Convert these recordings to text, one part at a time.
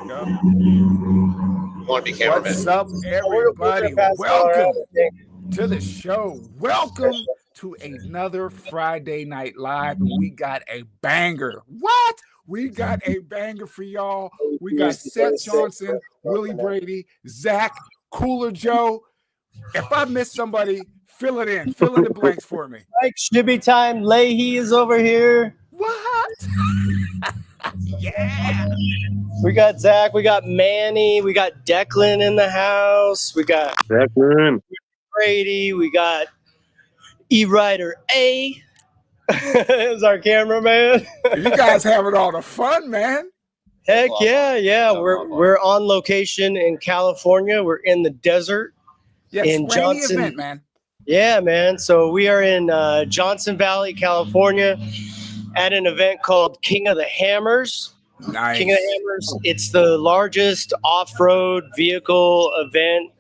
go. You want to be cameraman. What's up, everybody? Welcome to the show. Welcome to another Friday Night Live. And we got a banger. What? We got a banger for y'all. We got Seth Johnson, Willie Brady, Zach, Cooler Joe. If I miss somebody, fill it in. Fill in the blanks for me. Mike Shibby Time Leahy is over here. What? Yeah. We got Zach. We got Manny. We got Declan in the house. We got Declan. Brady. We got E-Rider A is our cameraman. You guys having all the fun, man. Heck yeah. We're on location in California. We're in the desert. Yeah, in explain Johnson. the event, man. Yeah, man. So we are in Johnson Valley, California, at an event called King of the Hammers. Nice. King of the Hammers. It's the largest off-road vehicle event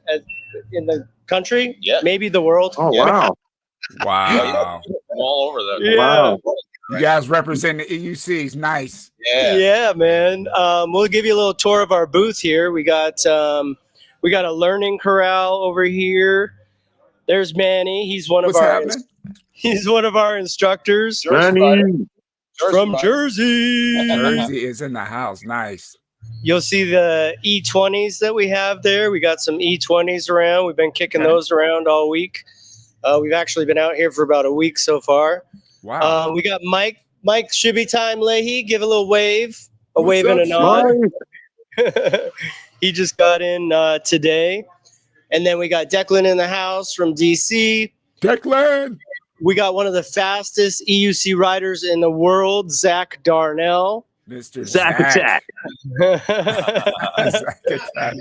in the country. Yeah. Maybe the world. Oh, wow. Wow. All over there. Yeah. Wow. You guys represent the EUCs. Nice. Yeah, man. We'll give you a little tour of our booth here. We got a learning corral over here. There's Manny. He's one of our instructors. Manny. From Jersey. Jersey is in the house. Nice. You'll see the E20s that we have there. We got some E20s around. We've been kicking those around all week. We've actually been out here for about a week so far. Wow. We got Mike Shibby Time Leahy. Give a little wave. A wave and a nod. He just got in today. And then we got Declan in the house from DC. Declan. We got one of the fastest EUC riders in the world, Zach Darnell. Mr. Zach Attack. Zach Attack.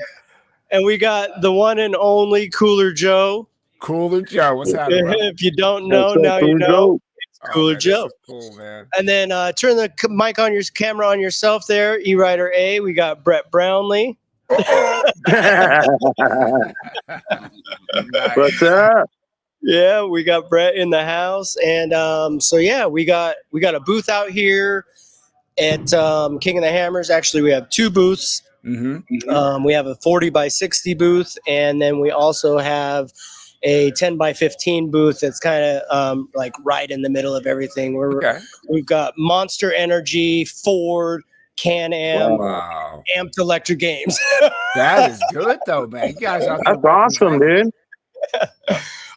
And we got the one and only Cooler Joe. Cooler Joe. What's happening? If you don't know, now you know. It's Cooler man, Joe. Cool, man. And then turn the mic on your camera on yourself there, E-Rider A. We got Brett Brownlee. Nice. What's up? Yeah, we got Brett in the house. And we got a booth out here at King of the Hammers. Actually, we have two booths. Mm-hmm. We have a 40 by 60 booth, and then we also have a 10 by 15 booth that's kind of like right in the middle of everything. We've got Monster Energy, Ford, Can-Am, Wow. Amped Electric Games. That is good, though, man. You guys out there. That's awesome, dude.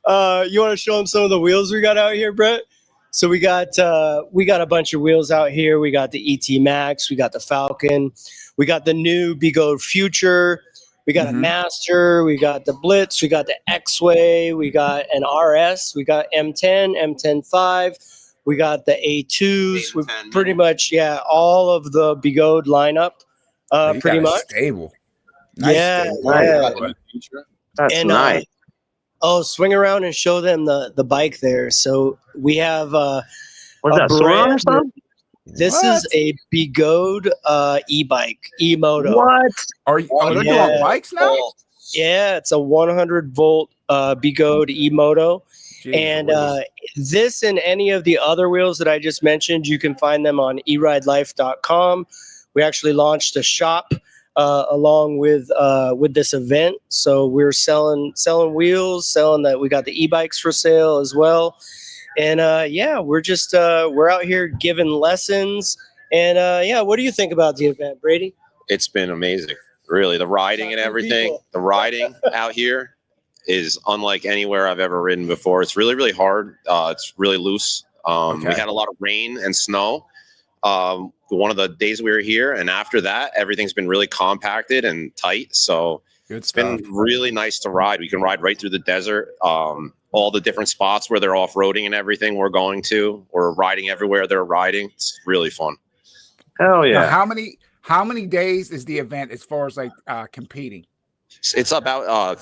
You want to show them some of the wheels we got out here, Brett? So we got a bunch of wheels out here. We got the ET Max, we got the Falcon, we got the new Bigo Future, we got a Master, we got the Blitz, we got the X-Way, we got an RS, we got M10, M10.5, we got the A2s. We pretty much all of the Bigo lineup. Pretty much stable. Nice, yeah, stable. yeah. That's nice. Swing around and show them the bike there. So we have What's that, Soron or something? This is a Bigo e-bike, e-moto. What? They're doing bikes now? Yeah, it's a 100 volt Bigo e-moto. And this and any of the other wheels that I just mentioned, you can find them on eridelife.com. We actually launched a shop along with this event, so we're selling wheels, we got the e-bikes for sale as well, and we're just we're out here giving lessons, and what do you think about the event, Brady? It's been amazing, really. The riding and everything. The riding out here is unlike anywhere I've ever ridden before. It's really, really hard. It's really loose. We had a lot of rain and snow. One of the days we were here, and after that, everything's been really compacted and tight. So it's been really nice to ride. We can ride right through the desert. All the different spots where they're off-roading and everything we're going to. We're riding everywhere they're riding. It's really fun. Hell yeah. Now, how many days is the event as far as like competing? It's about a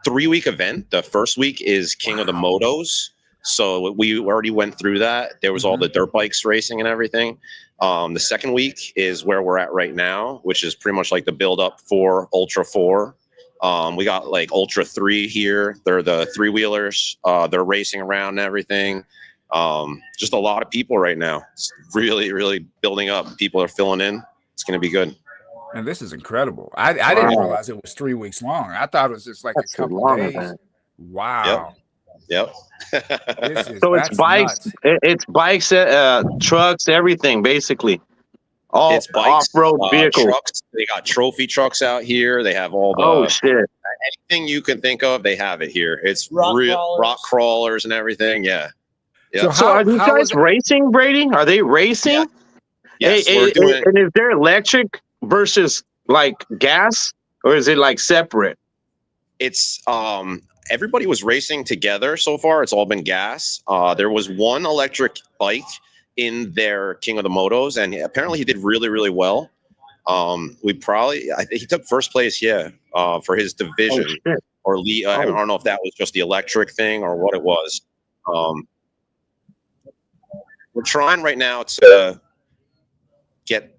3-week event. The first week is King of the Motos. So we already went through that. There was all the dirt bikes racing and everything. The second week is where we're at right now, which is pretty much like the build up for Ultra 4. We got like Ultra 3 here. They're the 3-wheelers. They're racing around and everything. Just a lot of people right now. It's really, really building up. People are filling in. It's going to be good. And this is incredible. I didn't realize it was 3 weeks long. I thought it was just like a couple days. Wow. Yep. So it's bikes, nuts. it's bikes, trucks, everything basically. All It's bikes, off-road vehicles. trucks. They got trophy trucks out here. They have all the anything you can think of. They have it here. It's rock crawlers and everything. Yeah. So, So are you guys racing, Brady? Are they racing? Yeah. Yes, we're doing. And is there electric versus like gas, or is it like separate? It's everybody was racing together so far. It's all been gas. There was one electric bike in their King of the Motos, and apparently he did really, really well. He took first place, for his division or lead. I don't know if that was just the electric thing or what it was. We're trying right now to get.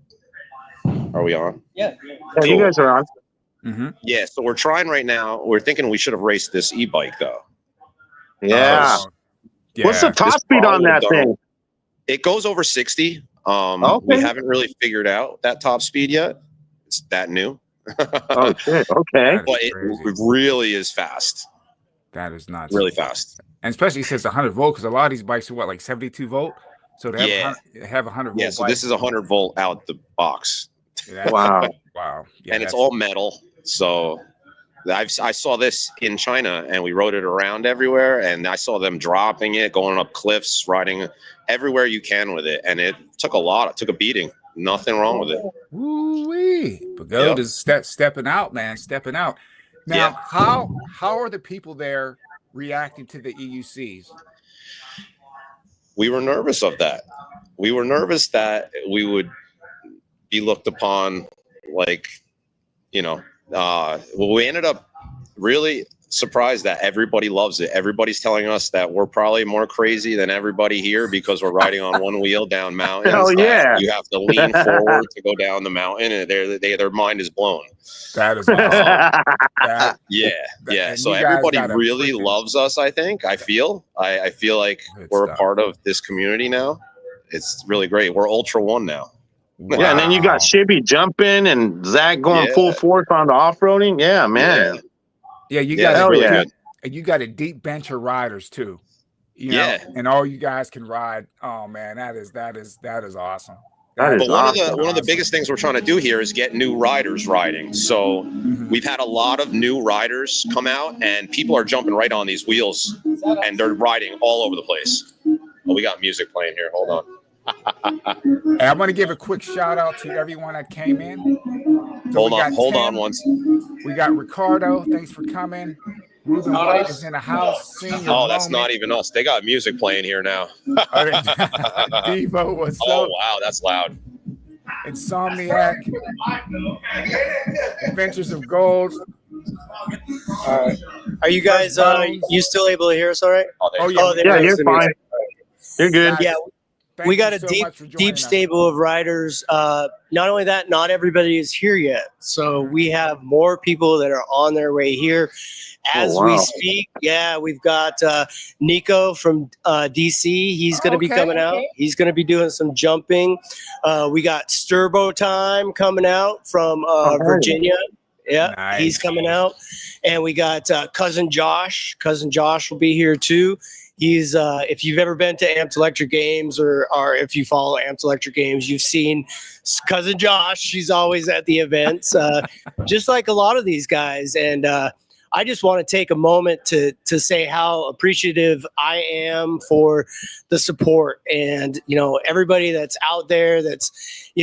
Are we on? Yeah. Cool. You guys are on. Mm-hmm. Yeah, so we're trying right now. We're thinking we should have raced this e-bike though. Yeah. What's the top speed on that thing? It goes over 60. We haven't really figured out that top speed yet. It's that new. Oh shit! Okay. But it really is fast. That is nuts. Really fast. And especially since 100 volt, because a lot of these bikes are like 72 volt. So they have 100 volt. Yeah, so this is 100 volt out the box. Wow. Wow. Yeah, and it's all metal. So I saw this in China, and we rode it around everywhere, and I saw them dropping it, going up cliffs, riding everywhere you can with it, and it took a beating. Nothing wrong with it. Woo-wee. Pagoda is stepping out, man, stepping out. Now, how are the people there reacting to the EUCs? We were nervous of that. We were nervous that we would be looked upon like, we ended up really surprised that everybody loves it. Everybody's telling us that we're probably more crazy than everybody here because we're riding on one wheel down mountains. Hell yeah. You have to lean forward to go down the mountain, and their mind is blown. That is awesome. Yeah. So everybody really loves us, I think. I feel like we're a part of this community now. It's really great. We're Ultra One now. Wow. Yeah, and then you got Shibby jumping and Zach going full force on the off-roading. Yeah, man. Yeah, you got a deep bench of riders too. And all you guys can ride. Oh man, that is awesome. But one of the biggest things we're trying to do here is get new riders riding. So we've had a lot of new riders come out, and people are jumping right on these wheels, and they're riding all over the place. Oh, we got music playing here. Hold on. Hey, I want to give a quick shout out to everyone that came in. So hold on once. We got Ricardo. Thanks for coming. Ruben White is in the house. That's not even us. They got music playing here now. Devo, what's up? Oh wow, that's loud. Insomniac. Adventures of Gold. Are you guys? You still able to hear us? All right? You're fine. You're good. Yeah. We got a deep stable of riders. Not only that, not everybody is here yet. So we have more people that are on their way here as we speak. Yeah, we've got Nico from DC. He's going to be coming out. He's going to be doing some jumping. We got Sturbo Time coming out from Virginia. Yeah, nice. He's coming out. And we got Cousin Josh. Cousin Josh will be here too. He's if you've ever been to Amped Electric Games or if you follow Amped Electric Games, you've seen Cousin Josh. She's always at the events, just like a lot of these guys. And I just want to take a moment to say how appreciative I am for the support and, everybody that's out there that's,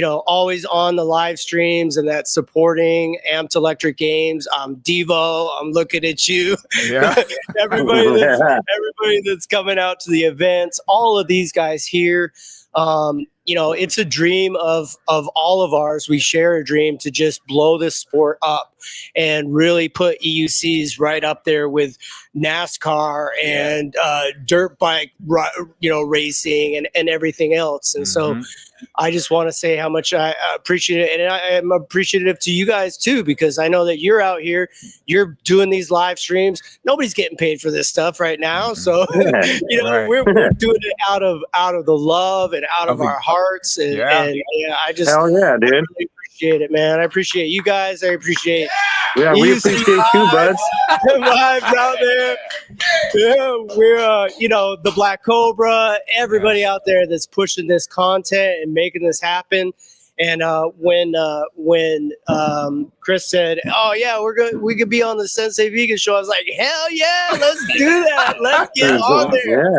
always on the live streams and that's supporting Amped Electric Games. Devo, I'm looking at you. Yeah. everybody that's coming out to the events, all of these guys here. It's a dream of all of ours. We share a dream to just blow this sport up and really put EUCs right up there with NASCAR and dirt bike, racing and everything else. And so I just want to say how much I appreciate it. And I am appreciative to you guys too, because I know that you're out here, you're doing these live streams. Nobody's getting paid for this stuff right now. So, we're doing it out of the love and out of our hearts. And I just hell yeah, dude. really appreciate it, man. I appreciate you guys. I appreciate Yeah, we appreciate you, buds. Vibes out there. Yeah, we're the Black Cobra, everybody out there that's pushing this content and making this happen. And when Chris said, "Oh yeah, we could be on the Sensei Vegan show," I was like, "Hell yeah, let's do that. Let's get on there."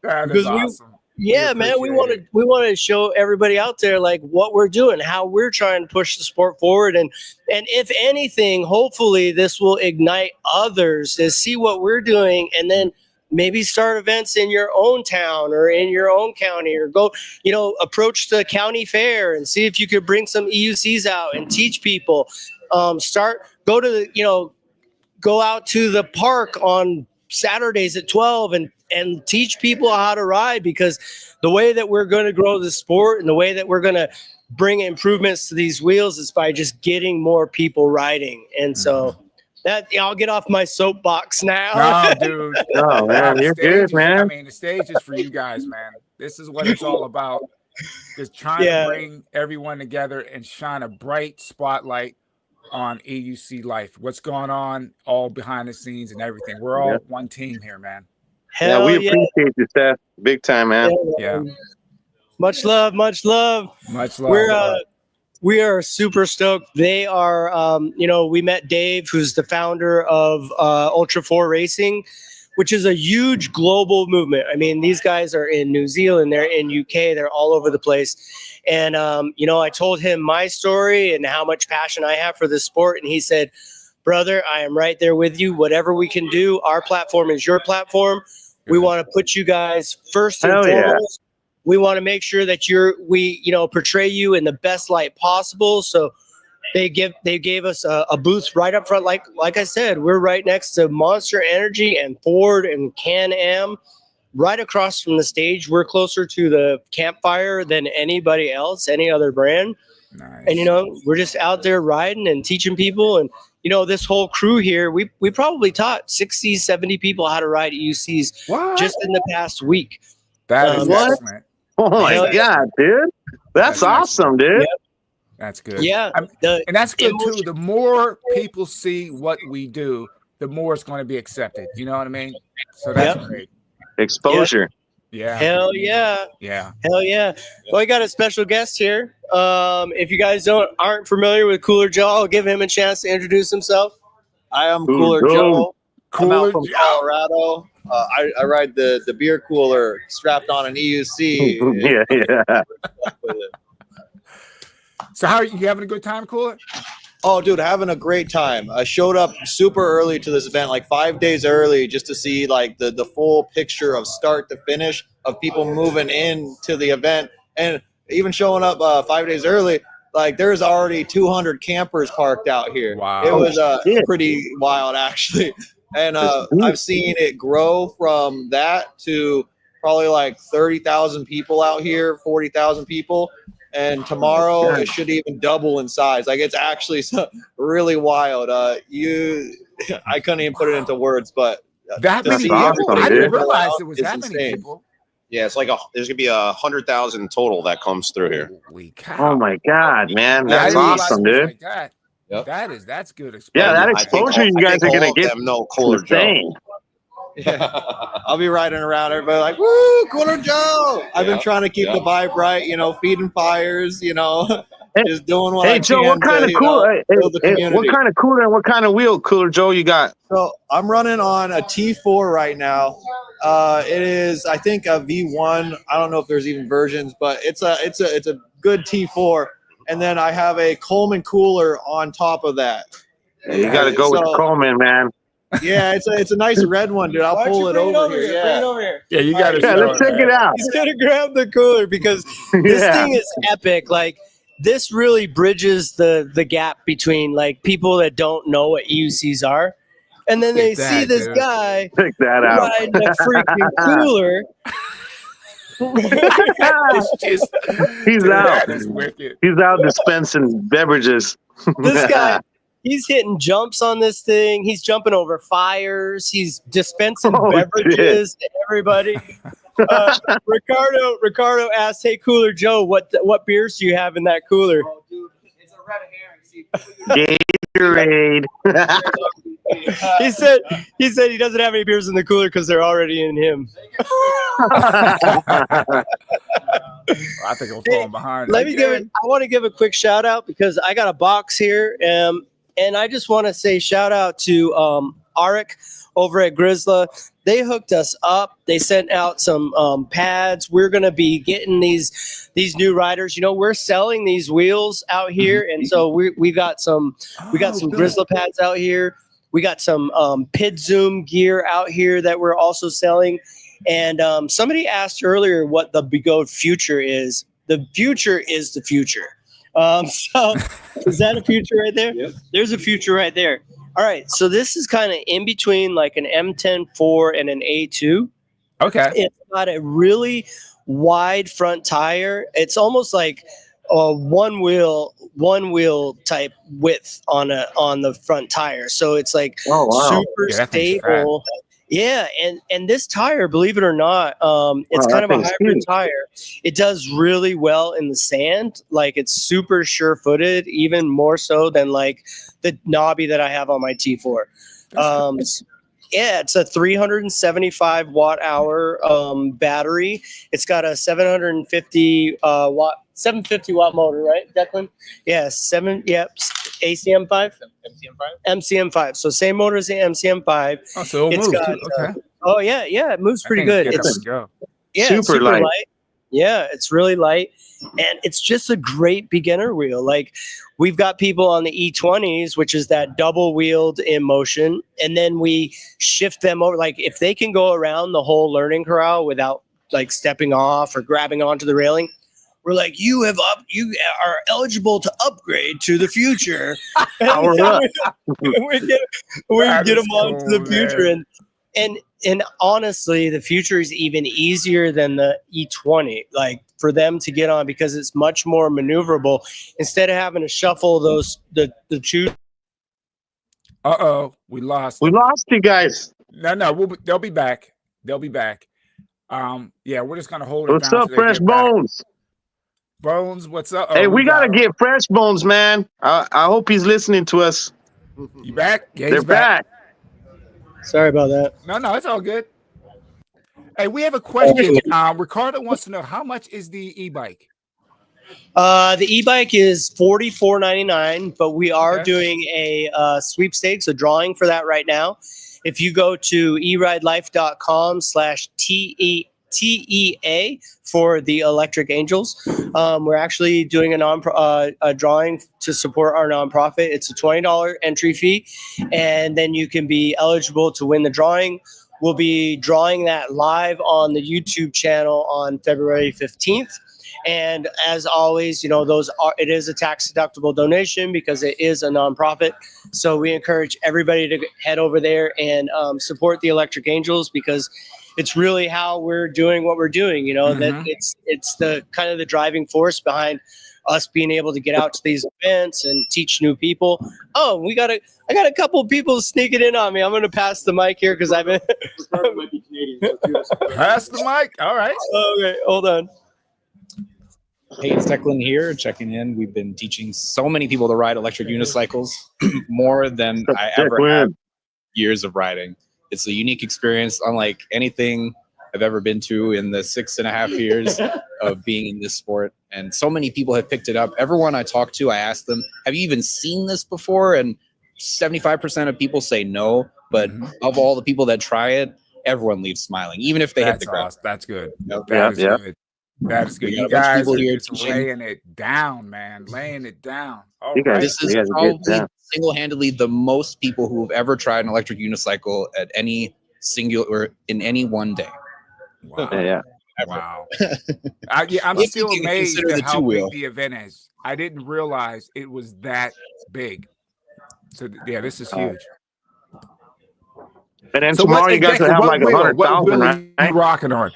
Yeah, that is awesome. Yeah, man, we want to show everybody out there like what we're doing, how we're trying to push the sport forward, and if anything, hopefully this will ignite others to see what we're doing, and then maybe start events in your own town or in your own county, or go, approach the county fair and see if you could bring some EUCs out and teach people. Go out to the park on Saturdays at 12 and teach people how to ride, because the way that we're going to grow the sport and the way that we're going to bring improvements to these wheels is by just getting more people riding. And so I'll get off my soapbox now. No, dude. Oh, man, you're good, man. I mean, the stage is for you guys, man. This is what it's all about. Just trying to bring everyone together and shine a bright spotlight on EUC life. What's going on all behind the scenes and everything. We're all one team here, man. Hell we appreciate you, Seth. Big time, man. Yeah. Much love. Much love. Much love. We are super stoked. They are, we met Dave, who's the founder of Ultra 4 Racing, which is a huge global movement. I mean, these guys are in New Zealand, they're in UK, they're all over the place. And, I told him my story and how much passion I have for this sport. And he said, "Brother, I am right there with you. Whatever we can do, our platform is your platform. We want to put you guys first and foremost. We want to make sure that we portray you in the best light possible." So they gave us a booth right up front. Like I said, we're right next to Monster Energy and Ford and Can-Am, right across from the stage. We're closer to the campfire than anybody else, any other brand. Nice. And we're just out there riding and teaching people. And this whole crew here, we probably taught 60, 70 people how to ride EUCs just in the past week. That is excellent. Oh my God, dude. That's awesome, dude. Yep. That's good. Yeah. And that's good too. The more people see what we do, the more it's going to be accepted. You know what I mean? So that's great. Exposure. Yeah. Hell yeah. Yeah. Hell yeah. Well, I got a special guest here. If you guys aren't familiar with Cooler Joe, I'll give him a chance to introduce himself. I am Cooler Joe. I'm out from Joe. Colorado. I ride the beer cooler strapped on an EUC. Yeah. So how are you having a good time, Cooler? Oh, dude, having a great time. I showed up super early to this event, like 5 days early, just to see like the full picture of start to finish of people moving into the event. And even showing up 5 days early, like there's already 200 campers parked out here. Wow. It was pretty wild, actually. And I've seen it grow from that to probably like 30,000 people out here, 40,000 people. And tomorrow it should even double in size. Like it's actually really wild. I couldn't even put it into words, but that many people. I didn't realize it was that many people. Yeah, it's like there's gonna be 100,000 total that comes through here. Holy cow. Oh my God, man. That's awesome, dude. Like that. Yep. That's good exposure. Yeah, that exposure you guys are gonna get. No Cooler Joe. Yeah. I'll be riding around, everybody like, "Woo, Cooler Joe!" I've been trying to keep the vibe right, feeding fires, just doing what I can. Hey Joe, what kind of cooler? What kind of cooler and what kind of wheel, Cooler Joe, you got? So I'm running on a T4 right now. It is, I think, a V1. I don't know if there's even versions, but it's a good T4. And then I have a Coleman cooler on top of that. Yeah, you got to go with the Coleman, man. Yeah, it's a nice red one, dude. I'll pull it over here. Bring it over here. Yeah, you got to. Yeah, let's check it out. He's gonna grab the cooler because this thing is epic. Like this really bridges the gap between like people that don't know what EUCs are, and then they see this guy check that out riding a freaking cooler. He's out. That is wicked. He's out dispensing beverages. This guy. He's hitting jumps on this thing. He's jumping over fires. He's dispensing beverages to everybody. Ricardo asked, "Hey, Cooler Joe, what beers do you have in that cooler?" Oh, dude, it's a red Gatorade. He said he doesn't have any beers in the cooler because they're already in him. I think I'm falling behind. I want to give a quick shout out because I got a box here, and I just want to say shout out to Arik over at Grizzla. They hooked us up. They sent out some pads. We're gonna be getting these new riders. You know, we're selling these wheels out here, and so we got some Grizzla pads out here. We got some Pid Zoom gear out here that we're also selling. And somebody asked earlier what the Begode future is. The future is the future. So is that a future right there? Yep. There's a future right there. All right. So this is kind of in between like an M10-4 and an A2. Okay. It's got a really wide front tire. It's almost like a one wheel type width on the front tire. So it's like super stable. Yeah, and this tire, believe it or not, it's kind of a hybrid tire. It does really well in the sand. Like it's super sure-footed, even more so than like the knobby that I have on my T4. Yeah, it's a 375 watt hour battery. It's got a 750 watt motor, right, Declan? Yeah, ACM5? MCM5. So same motor as the MCM5. Oh, so it moves too. Okay. Oh yeah, it moves pretty good. It's super light. Yeah, it's really light, and it's just a great beginner wheel. Like we've got people on the E20s, which is that double wheeled in motion, and then we shift them over. Like if they can go around the whole learning corral without like stepping off or grabbing onto the railing, we're like, you are eligible to upgrade to the future. we get them on to the future, and honestly, the future is even easier than the E20, like for them to get on because it's much more maneuverable instead of having to shuffle the two. We lost you guys. No, they'll be back. Yeah, we're just gonna hold it. What's up, Fresh Bones? Bones, what's up? Hey, we gotta get Fresh Bones, man. I hope he's listening to us. You back? Yeah, they're back. Sorry about that. No, it's all good. Hey, we have a question. Ricardo wants to know how much is the e-bike? The e-bike is $44.99, but we are doing a sweepstakes, a drawing for that right now. If you go to eridelife.com/TEA for the Electric Angels, we're actually doing a drawing to support our nonprofit. It's a $20 entry fee, and then you can be eligible to win the drawing. We'll be drawing that live on the YouTube channel on February 15th. And as always, it is a tax deductible donation because it is a nonprofit. So we encourage everybody to head over there and support the Electric Angels because it's really how we're doing what we're doing. That it's the kind of the driving force behind us being able to get out to these events and teach new people. Oh, I got a couple of people sneaking in on me. I'm going to pass the mic here because I've been pass the mic. All right. Okay, hold on. Hey, it's Declan here, checking in. We've been teaching so many people to ride electric unicycles, more than I ever had years of riding. It's a unique experience, unlike anything I've ever been to in the 6.5 years of being in this sport. And so many people have picked it up. Everyone I talk to, I ask them, have you even seen this before? And 75% of people say no. But of all the people that try it, everyone leaves smiling, even if they hit the ground. Awesome. That's good. Yep. That is good. That is good. You guys are just laying it down, man. Laying it down. This is probably single-handedly the most people who have ever tried an electric unicycle at any singular in any one day. Wow. Yeah. Wow. I'm still amazed at how big the event is. I didn't realize it was that big. So yeah, this is huge. And then tomorrow you guys will have like 100,000, right? You rocking on?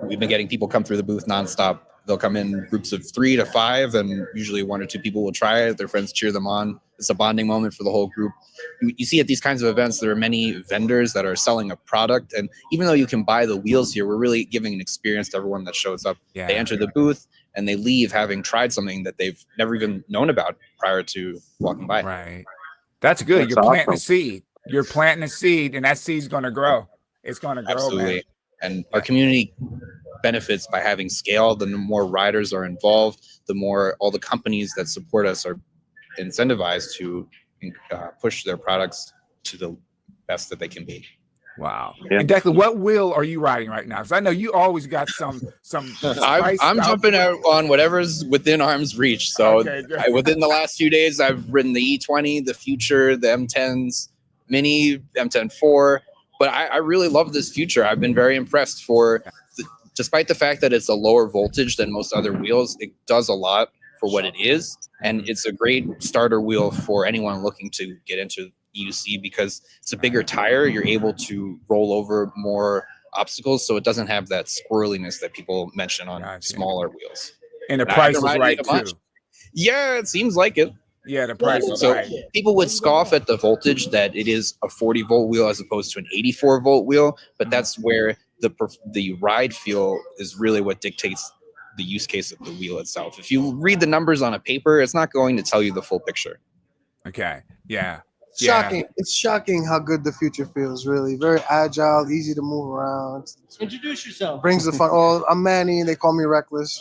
We've been getting people come through the booth nonstop. they'll come in groups of 3 to 5, and usually 1 or 2 people will try it. Their friends cheer them on. It's a bonding moment for the whole group. You see at these kinds of events, there are many vendors that are selling a product. And even though you can buy the wheels here, we're really giving an experience to everyone that shows up. Yeah. They enter the booth and they leave having tried something that they've never even known about prior to walking by. Right. That's good. That's You're planting a seed. You're planting a seed, and that seed's going to grow. It's going to grow, absolutely. Man. And our community benefits by having scale. The more riders are involved, the more all the companies that support us are incentivized to push their products to the best that they can be. Wow. Yeah. And Declan, what wheel are you riding right now? Because I know you always got some I'm jumping out on whatever's within arm's reach. So within the last few days, I've ridden the E20, the Future, the M10s, Mini, M10-4. But I really love this Future. I've been very impressed despite the fact that it's a lower voltage than most other wheels, it does a lot for what it is. And it's a great starter wheel for anyone looking to get into EUC because it's a bigger tire. You're able to roll over more obstacles, so it doesn't have that squirreliness that people mention on smaller wheels. And the price is right too. Yeah, it seems like it. Yeah, the price is so right. People would scoff at the voltage that it is a 40-volt wheel as opposed to an 84-volt wheel, but that's where the ride feel is really what dictates the use case of the wheel itself. If you read the numbers on a paper, it's not going to tell you the full picture. Okay. Yeah. Shocking. It's shocking how good the Future feels, really. Very agile, easy to move around. Introduce yourself. Brings the fun. Oh, I'm Manny. They call me Reckless.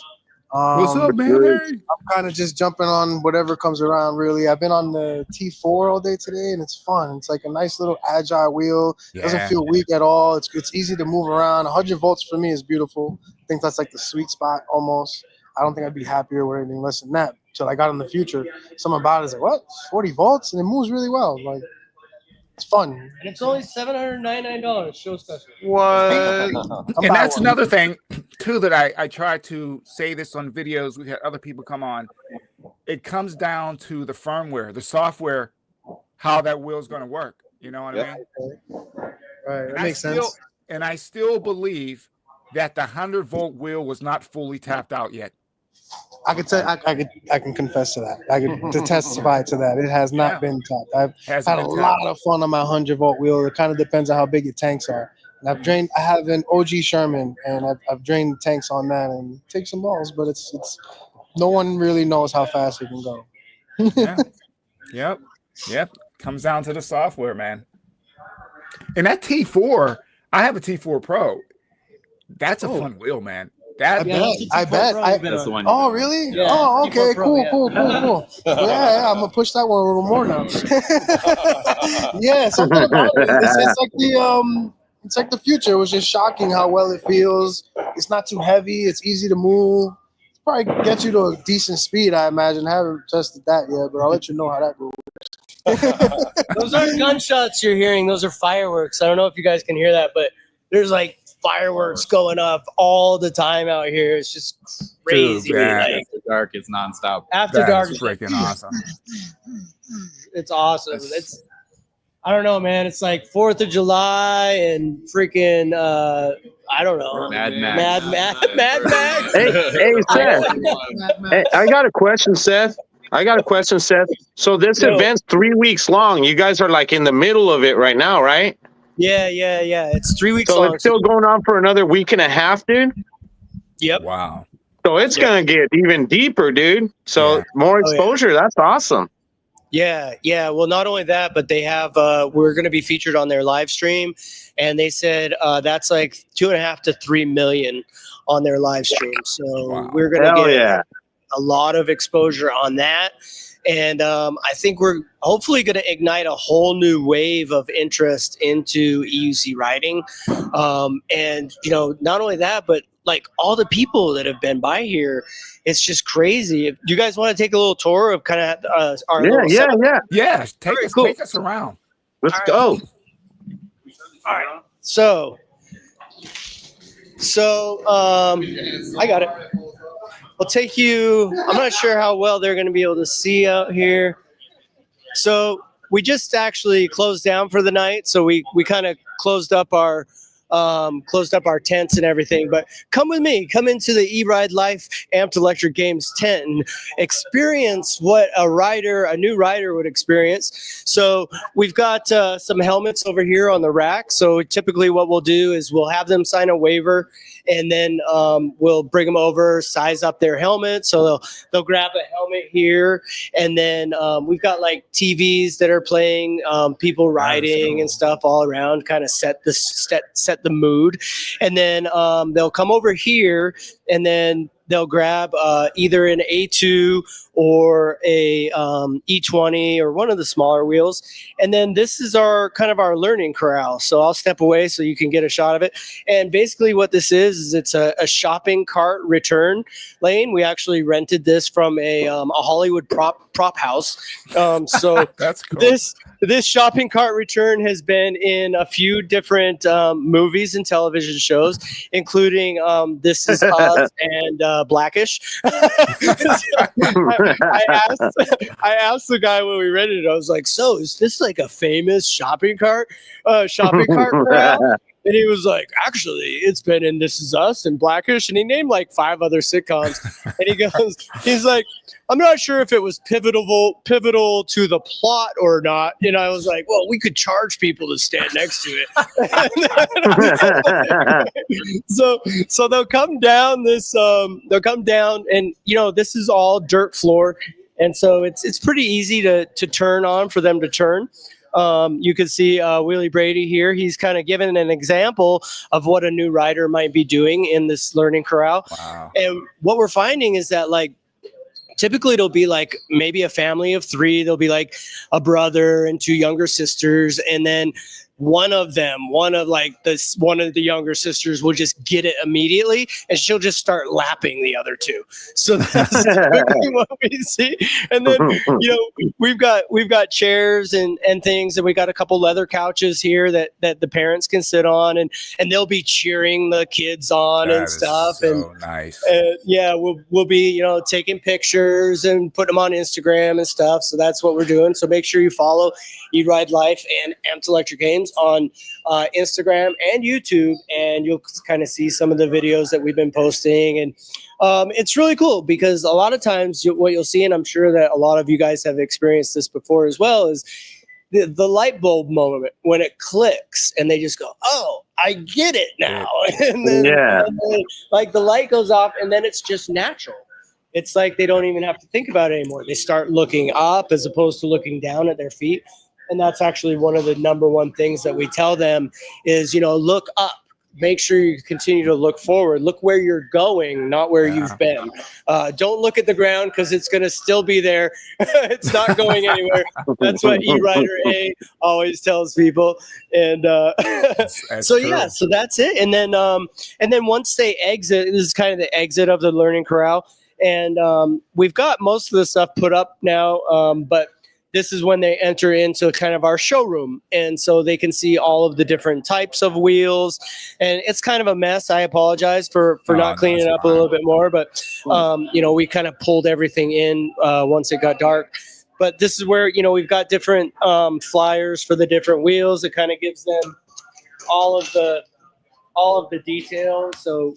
What's up, Manny? I'm kind of just jumping on whatever comes around, really. I've been on the T4 all day today, and it's fun. It's like a nice little agile wheel. Yeah. Doesn't feel weak at all. It's easy to move around. 100 volts for me is beautiful. I think that's like the sweet spot almost. I don't think I'd be happier with anything less than that until I got in the Future. Something about it is like, what? 40 volts? And it moves really well. Like, it's fun. And it's only $799, show special. What? And that's another thing, too, that I try to say this on videos. We had other people come on. It comes down to the firmware, the software, how that wheel is going to work. You know what I mean? Right. That makes sense. And I still believe that the 100-volt wheel was not fully tapped out yet. I could tell. I can confess to that. I could testify to that. It has not been tapped. I've had a lot of fun on my 100-volt wheel. It kind of depends on how big your tanks are. And I have an OG Sherman, and I've drained tanks on that, and it takes some balls. But it's no one really knows how fast it can go. Yep. Comes down to the software, man. And that T4, I have a T4 Pro. That's a fun wheel, man. I bet. That's the one. Oh, really? Yeah. Oh, okay. Cool. Yeah, I'm gonna push that one a little more now. Yeah, something about it. It's like the Future. It was just shocking how well it feels. It's not too heavy. It's easy to move. It probably gets you to a decent speed, I imagine. I haven't tested that yet, but I'll let you know how that goes. Those aren't gunshots you're hearing. Those are fireworks. I don't know if you guys can hear that, but there's like fireworks going up all the time out here. It's just crazy. Dude, after dark, it's nonstop. After dark, is freaking awesome. It's awesome. I don't know, man. It's like 4th of July and freaking I don't know. Mad Max. Hey, Seth. Hey, I got a question, Seth. So this event's 3 weeks long. You guys are like in the middle of it right now, right? Yeah. It's 3 weeks long. So it's still going on for another week and a half, dude? Yep. Wow. So it's going to get even deeper, dude. So more exposure. That's awesome. Yeah. Well, not only that, but they have, we're going to be featured on their live stream. And they said that's like 2.5 to 3 million on their live stream. So we're going to get a lot of exposure on that. And I think we're hopefully going to ignite a whole new wave of interest into EUC riding. And, not only that, but like all the people that have been by here, it's just crazy. If you guys want to take a little tour of kind of our little setup? Yeah. Take us around. Let's go. All right. So I got it. I'll take you. I'm not sure how well they're going to be able to see out here. So we just actually closed down for the night. So we kind of closed up our closed up our tents and everything. But come with me, come into the E-Ride Life Amped Electric Games tent and experience what a new rider would experience. So we've got some helmets over here on the rack. So typically what we'll do is we'll have them sign a waiver, and then we'll bring them over, size up their helmet. So they'll grab a helmet here, and then we've got like TVs that are playing people riding and stuff all around, kind of set the mood. And then they'll come over here, and then they'll grab either an A2 or a E20 or one of the smaller wheels. And then this is our learning corral. So I'll step away so you can get a shot of it. And basically what this is it's a shopping cart return lane. We actually rented this from a Hollywood prop house. So that's cool. This shopping cart return has been in a few different movies and television shows, including This Is Us and Blackish. I asked the guy when we rented it, I was like, so is this like a famous shopping cart corral? And he was like, actually, it's been in This Is Us and Blackish. And he named like 5 other sitcoms. And he's like, I'm not sure if it was pivotal to the plot or not. And I was like, well, we could charge people to stand next to it. So they'll come down and, this is all dirt floor. And so it's pretty easy to turn on for them to turn. You can see Willie Brady here. He's kind of given an example of what a new rider might be doing in this learning corral. Wow. And what we're finding is that typically it'll be like maybe a family of 3. There'll be like a brother and 2 younger sisters. And then one of the younger sisters will just get it immediately, and she'll just start lapping the other 2. So that's typically what we see. And then, we've got chairs and things, and we got a couple leather couches here that the parents can sit on, and they'll be cheering the kids on and stuff. So nice. Yeah, we'll be, taking pictures and putting them on Instagram and stuff. So that's what we're doing. So make sure you follow E-Ride Life and Amped Electric Games on Instagram and YouTube, and you'll kind of see some of the videos that we've been posting. And it's really cool because a lot of times what you'll see, and I'm sure that a lot of you guys have experienced this before as well, is the light bulb moment when it clicks and they just go, oh, I get it now. And then like the light goes off, and then it's just natural. It's like they don't even have to think about it anymore. They start looking up as opposed to looking down at their feet. And that's actually one of the number one things that we tell them is, look up. Make sure you continue to look forward. Look where you're going, not where you've been. Don't look at the ground because it's going to still be there. It's not going anywhere. That's what E-Rider A always tells people. And so that's it. And then once they exit, this is kind of the exit of the learning corral. And we've got most of the stuff put up now, but this is when they enter into kind of our showroom. And so they can see all of the different types of wheels. And it's kind of a mess. I apologize for not cleaning it up a little bit more. But, we kind of pulled everything in once it got dark. But this is where, we've got different flyers for the different wheels. It kind of gives them all of the details. So,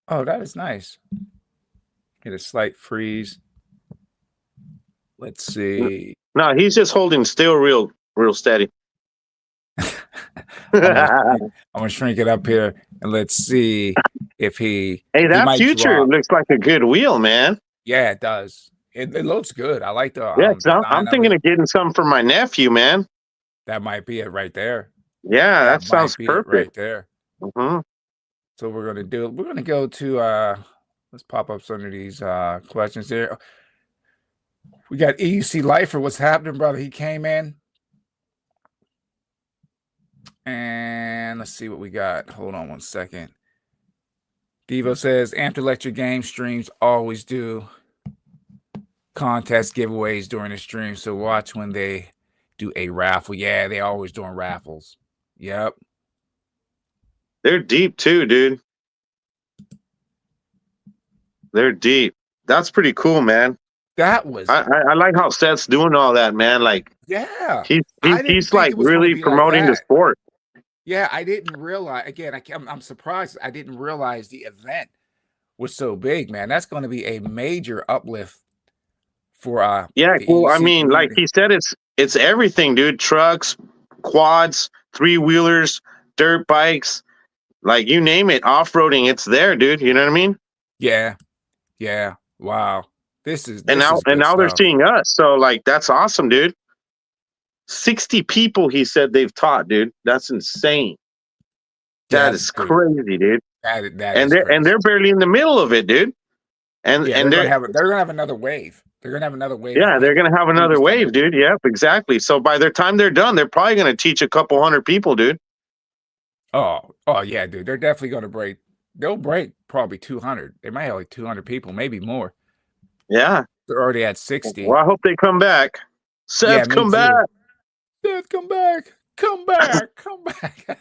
oh, that is nice. Get a slight freeze. Let's see. No, he's just holding still real steady. I'm gonna shrink it up here and let's see if he. Hey, that future looks like a good wheel, man. Yeah, it does. It looks good. I like the. I'm thinking of getting some for my nephew, man. That might be it right there. Yeah, that sounds perfect right there. Mm-hmm. So we're gonna go to let's pop up some of these questions here. We got EUC Lifer. What's happening, brother? He came in. And let's see what we got. Hold on one second. Devo says, Amped Electric Game streams always do contest giveaways during the stream. So watch when they do a raffle. Yeah, they always doing raffles. Yep. They're deep too, dude. They're deep. That's pretty cool, man. That was. I like how Seth's doing all that, man. Like, yeah, he's like really promoting the sport. Yeah, I didn't realize. Again, I'm surprised. I didn't realize the event was so big, man. That's going to be a major uplift for Yeah, the well, I EUC mean, like community. he said, it's everything, dude. Trucks, quads, three wheelers, dirt bikes, like you name it, off roading. It's there, dude. You know what I mean? Yeah, yeah. Wow, this is And good now they're stuff. seeing us. So like, that's awesome, dude. 60 people, he said they've taught, dude. That's insane. Yeah, That that's is good. crazy, dude. That And is crazy. they're barely in the middle of it, dude. Yeah, And they're they're gonna have another wave. They're gonna have another wave of yeah, they're people, gonna have another students wave, coming. dude. Yep, exactly. So by the time they're done, they're probably gonna teach a couple hundred people, dude. Oh yeah, dude. They're definitely gonna break. They'll break probably 200. They might have like 200 people, maybe more. Yeah. They're already at 60. Well, I hope they come back. Yeah, Seth, me come too. back. Seth, come back. Come back. Come back.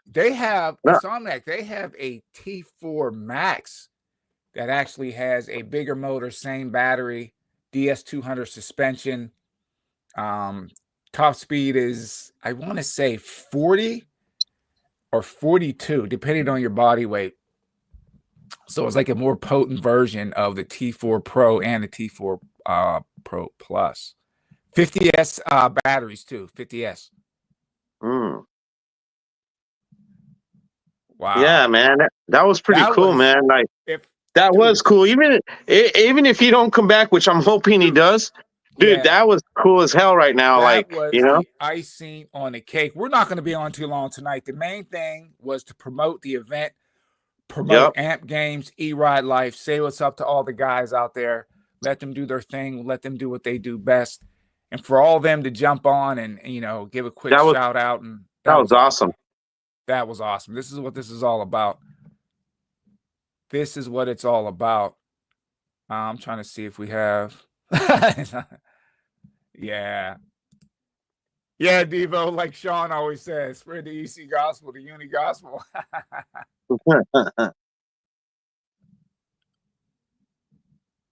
They have Insomniac. They have a T4 Max that actually has a bigger motor, same battery, DS200 suspension. Top speed is, I want to say 40 or 42, depending on your body weight. So it's like a more potent version of the T4 Pro and the T4 Pro Plus. 50S batteries too. 50S. Mm. Wow. Yeah, man, that was pretty cool, man. Like that dude, was cool. Even if he don't come back, which I'm hoping he does, dude, yeah, that was cool as hell right now. that Like, was you know, the icing on the cake. We're not going to be on too long tonight. The main thing was to promote the event, promote AMP Games, E-Ride Life, say what's up to all the guys out there. Let them do their thing. Let them do what they do best. And for all of them to jump on and, give a quick shout out. And that was awesome. That was awesome. This is what this is all about. This is what it's all about. I'm trying to see if we have. Yeah. Yeah, Devo, like Sean always says, spread the EC gospel, the uni gospel.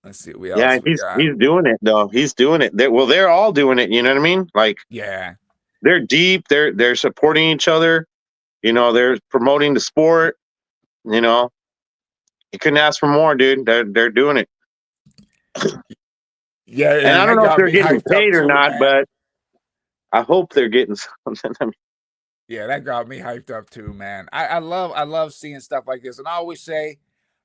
Let's see what else we got. He's doing it though. He's doing it. They're all doing it. You know what I mean? Like, yeah, they're deep. They're supporting each other. You know, they're promoting the sport. You know, you couldn't ask for more, dude. They're doing it. Yeah, and I don't know if they're getting paid or not, man. but I hope they're getting something. I mean, yeah, that got me hyped up too, man. I love seeing stuff like this, and I always say,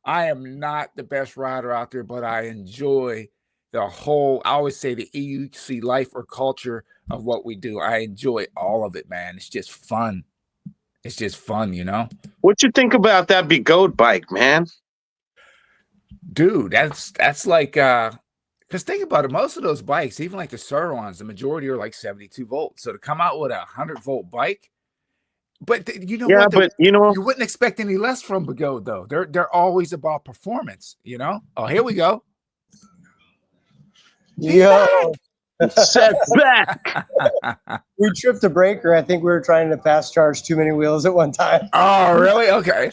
I am not the best rider out there, but I enjoy the whole. I always say the EUC life or culture of what we do. I enjoy all of it, man. It's just fun. It's just fun, you know. What you think about that Be Goat bike, man? Dude, that's like because think about it, most of those bikes, even like the Surons, the majority are like 72 volts. So to come out with a 100-volt bike, but you know what? But you wouldn't expect any less from Begode though. They're always about performance, you know. Oh, here we go. Yo, set back. We tripped a breaker. I think we were trying to fast charge too many wheels at one time. Oh, really? Okay.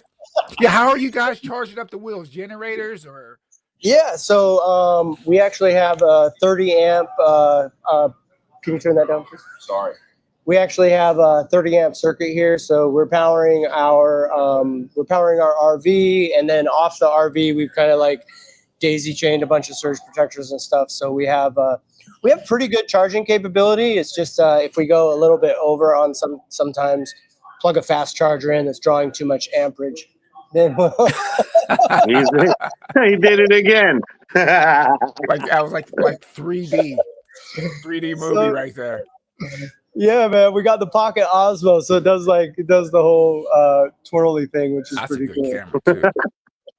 Yeah, how are you guys charging up the wheels? Generators or? Yeah, so we actually have a 30 amp. Can you turn that down, please? Sorry. We actually have a 30 amp circuit here, so we're powering our RV, and then off the RV we've kind of like daisy chained a bunch of surge protectors and stuff. So we have pretty good charging capability. It's just if we go a little bit over on sometimes plug a fast charger in that's drawing too much amperage, then we'll he did it again. Like I was like 3D movie right there. Yeah, man, we got the Pocket Osmo, so it does the whole twirly thing, which is pretty cool. Camera too.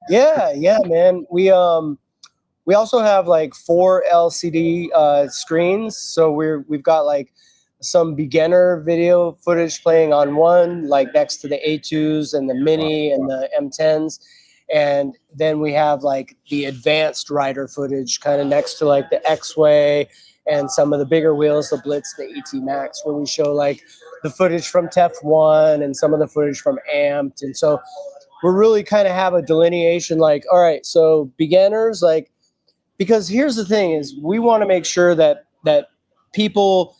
Yeah, man. We also have like 4 LCD screens, so we've got like some beginner video footage playing on one, like next to the A2s and the Mini and the M10s, and then we have like the advanced rider footage kind of next to like the X-Way and some of the bigger wheels, the Blitz, the ET Max, where we show like the footage from TEF1 and some of the footage from Amped. And so we're really kind of have a delineation like, all right, so beginners, like, because here's the thing is we want to make sure that people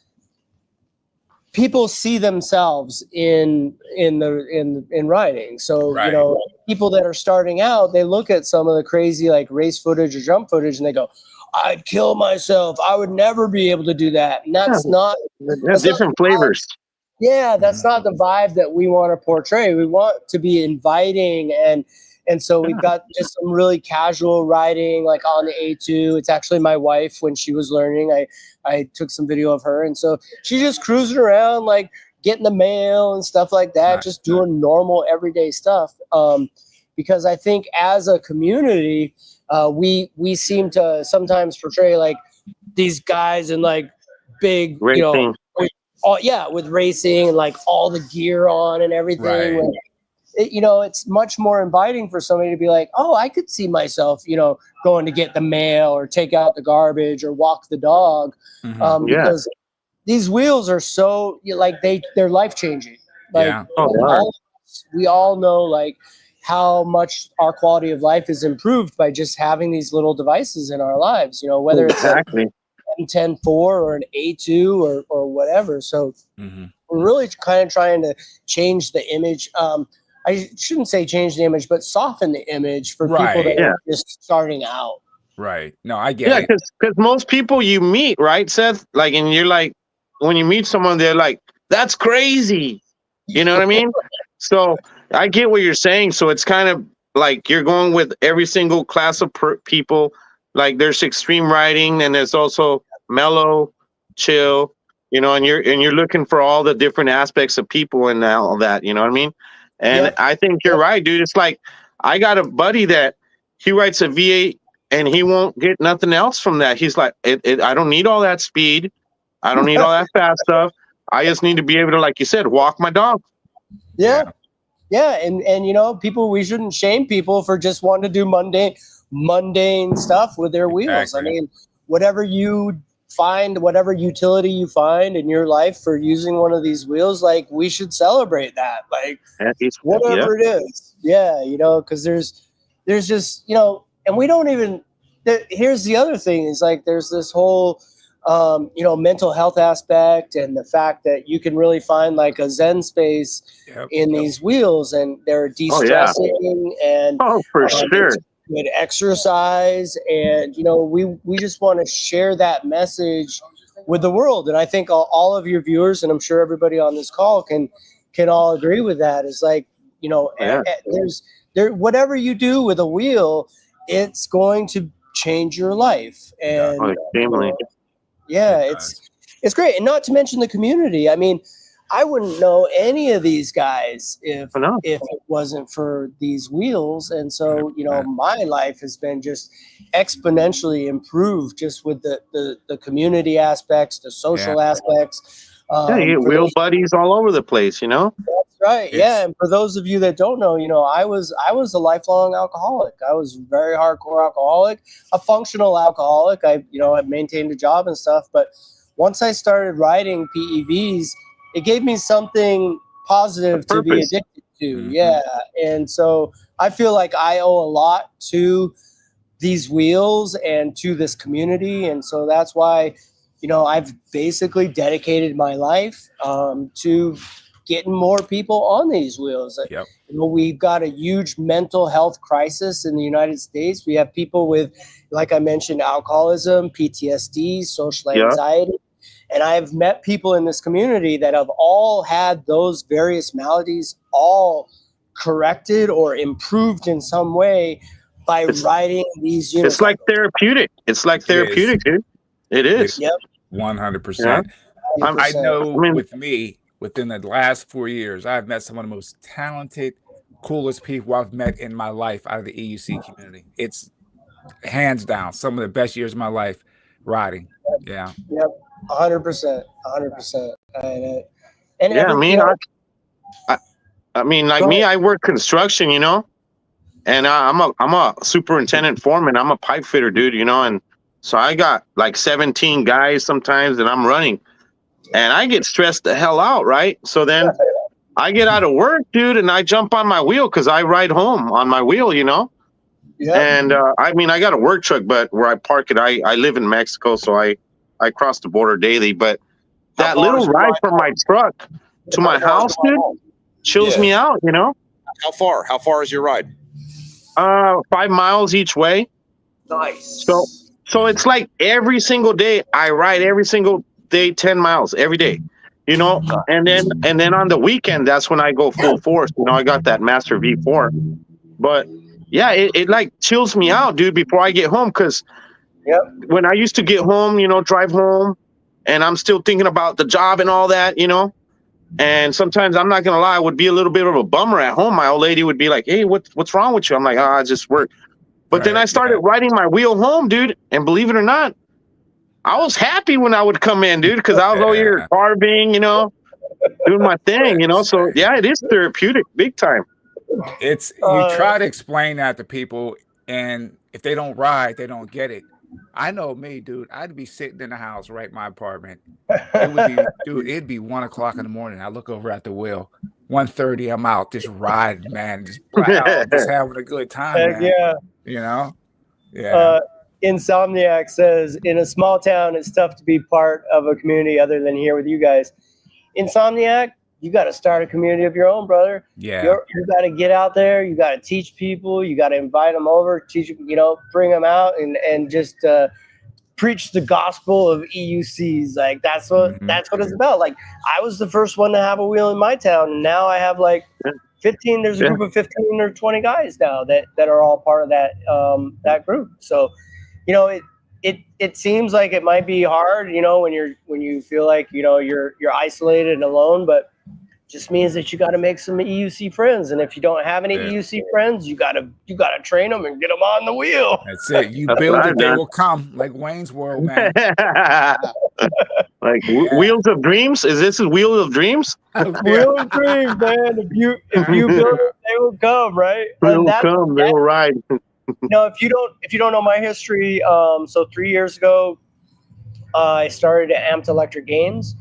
people see themselves in riding. So Right. you know, people that are starting out, they look at some of the crazy like race footage or jump footage, and they go, "I'd kill myself. I would never be able to do that." And that's not different flavors. Yeah, that's not the vibe that we want to portray. We want to be inviting, and so we've got just some really casual riding, like on the A2. It's actually my wife when she was learning. I took some video of her, and so she's just cruising around, like getting the mail and stuff like that, just doing normal everyday stuff. Because I think as a community, we seem to sometimes portray like these guys in like big, racing. With racing and like all the gear on and everything. Right. It's much more inviting for somebody to be like, oh, I could see myself, going to get the mail or take out the garbage or walk the dog. Because these wheels are so they're life changing. Like we all know like how much our quality of life is improved by just having these little devices in our lives, whether it's M10-4 or an A2 or whatever. So we're really kind of trying to change the image. I shouldn't say change the image, but soften the image for people that are just starting out. Right. No, I get it. Because most people you meet, right, Seth? Like, and you're like, when you meet someone, they're like, that's crazy. You know what I mean? So I get what you're saying. So it's kind of like you're going with every single class of people. Like there's extreme riding and there's also mellow, chill, and you're looking for all the different aspects of people and all that, you know what I mean? And I think you're right, dude. It's like I got a buddy that he writes a V8 and he won't get nothing else from that. He's like, I don't need all that speed. I don't need all that fast stuff. I just need to be able to, like you said, walk my dog. Yeah. And people, we shouldn't shame people for just wanting to do mundane stuff with their wheels. Exactly. I mean, whatever you find, whatever utility you find in your life for using one of these wheels, like we should celebrate that, like whatever it is. Because there's just, and we don't even, here's the other thing is like, there's this whole, mental health aspect and the fact that you can really find like a Zen space in these wheels, and they're de-stressing and for sure. Good exercise, and we just want to share that message with the world. And I think all of your viewers, and I'm sure everybody on this call can all agree with that, is like there's whatever you do with a wheel, it's going to change your life. And it's great. And not to mention the community. I mean, I wouldn't know any of these guys if it wasn't for these wheels. And so, my life has been just exponentially improved just with the community aspects, the social aspects. You get wheel buddies all over the place, That's right. And for those of you that don't know, I was a lifelong alcoholic. I was a very hardcore alcoholic, a functional alcoholic. I maintained a job and stuff. But once I started riding PEVs, it gave me something positive to be addicted to. And so I feel like I owe a lot to these wheels and to this community. And so that's why, I've basically dedicated my life to getting more people on these wheels. We've got a huge mental health crisis in the United States. We have people with, like I mentioned, alcoholism, PTSD, social anxiety. And I've met people in this community that have all had those various maladies all corrected or improved in some way by riding these units. It's like therapeutic. Dude. It is. 100%. I know with me, within the last 4 years, I've met some of the most talented, coolest people I've met in my life out of the EUC community. It's hands down some of the best years of my life riding. 100%. I work construction, and I'm a superintendent foreman. I'm a pipe fitter, dude, and so I got like 17 guys sometimes that I'm running, and I get stressed the hell out, right? So then I get out of work, dude, and I jump on my wheel because I ride home on my wheel, And I got a work truck, but where I park it, I live in Mexico, so I cross the border daily. But that little ride from my truck to my house, dude, chills me out, you know? How far? How far is your ride? 5 miles each way. Nice. So it's like every single day I ride every single day 10 miles every day, you know? And then on the weekend, that's when I go full force. You know, I got that Master V4. But yeah, it like chills me out, dude, before I get home. Cause when I used to get home, you know, drive home, and I'm still thinking about the job and all that, you know. And sometimes, I'm not gonna lie, I would be a little bit of a bummer at home. My old lady would be like, "Hey, what's wrong with you?" I'm like, "Oh, I just work." But then I started riding my wheel home, dude, and believe it or not, I was happy when I would come in, dude, because I was all here carving, you know, doing my thing, you know. So yeah, it is therapeutic, big time. It's you try to explain that to people, and if they don't ride, they don't get it. I know me, dude. I'd be sitting in the house, right, my apartment. It would be, dude. It'd be 1 o'clock in the morning. I look over at the wheel. 1:30, I'm out, just riding, man, just wow, just having a good time, man. Yeah, you know, yeah. Insomniac says, in a small town, it's tough to be part of a community other than here with you guys. Insomniac, you got to start a community of your own, brother. Yeah. You got to get out there. You got to teach people. You got to invite them over, teach, you know, bring them out and just preach the gospel of EUCs. Like that's what it's about. Like I was the first one to have a wheel in my town, and now I have like 15. There's a group of 15 or 20 guys now that are all part of that group. So, you know, it seems like it might be hard, you know, when you feel like, you know, you're isolated and alone, but just means that you got to make some EUC friends, and if you don't have any EUC friends, you gotta train them and get them on the wheel. That's it. You build it, they will come. Like Wayne's World, man. Like Wheels of Dreams. Is this Wheel of Dreams? Wheel of Dreams, man. If you build it, they will come, right? They will come. They will ride. You know, if you don't know my history, so 3 years ago, I started at Amped Electric Games.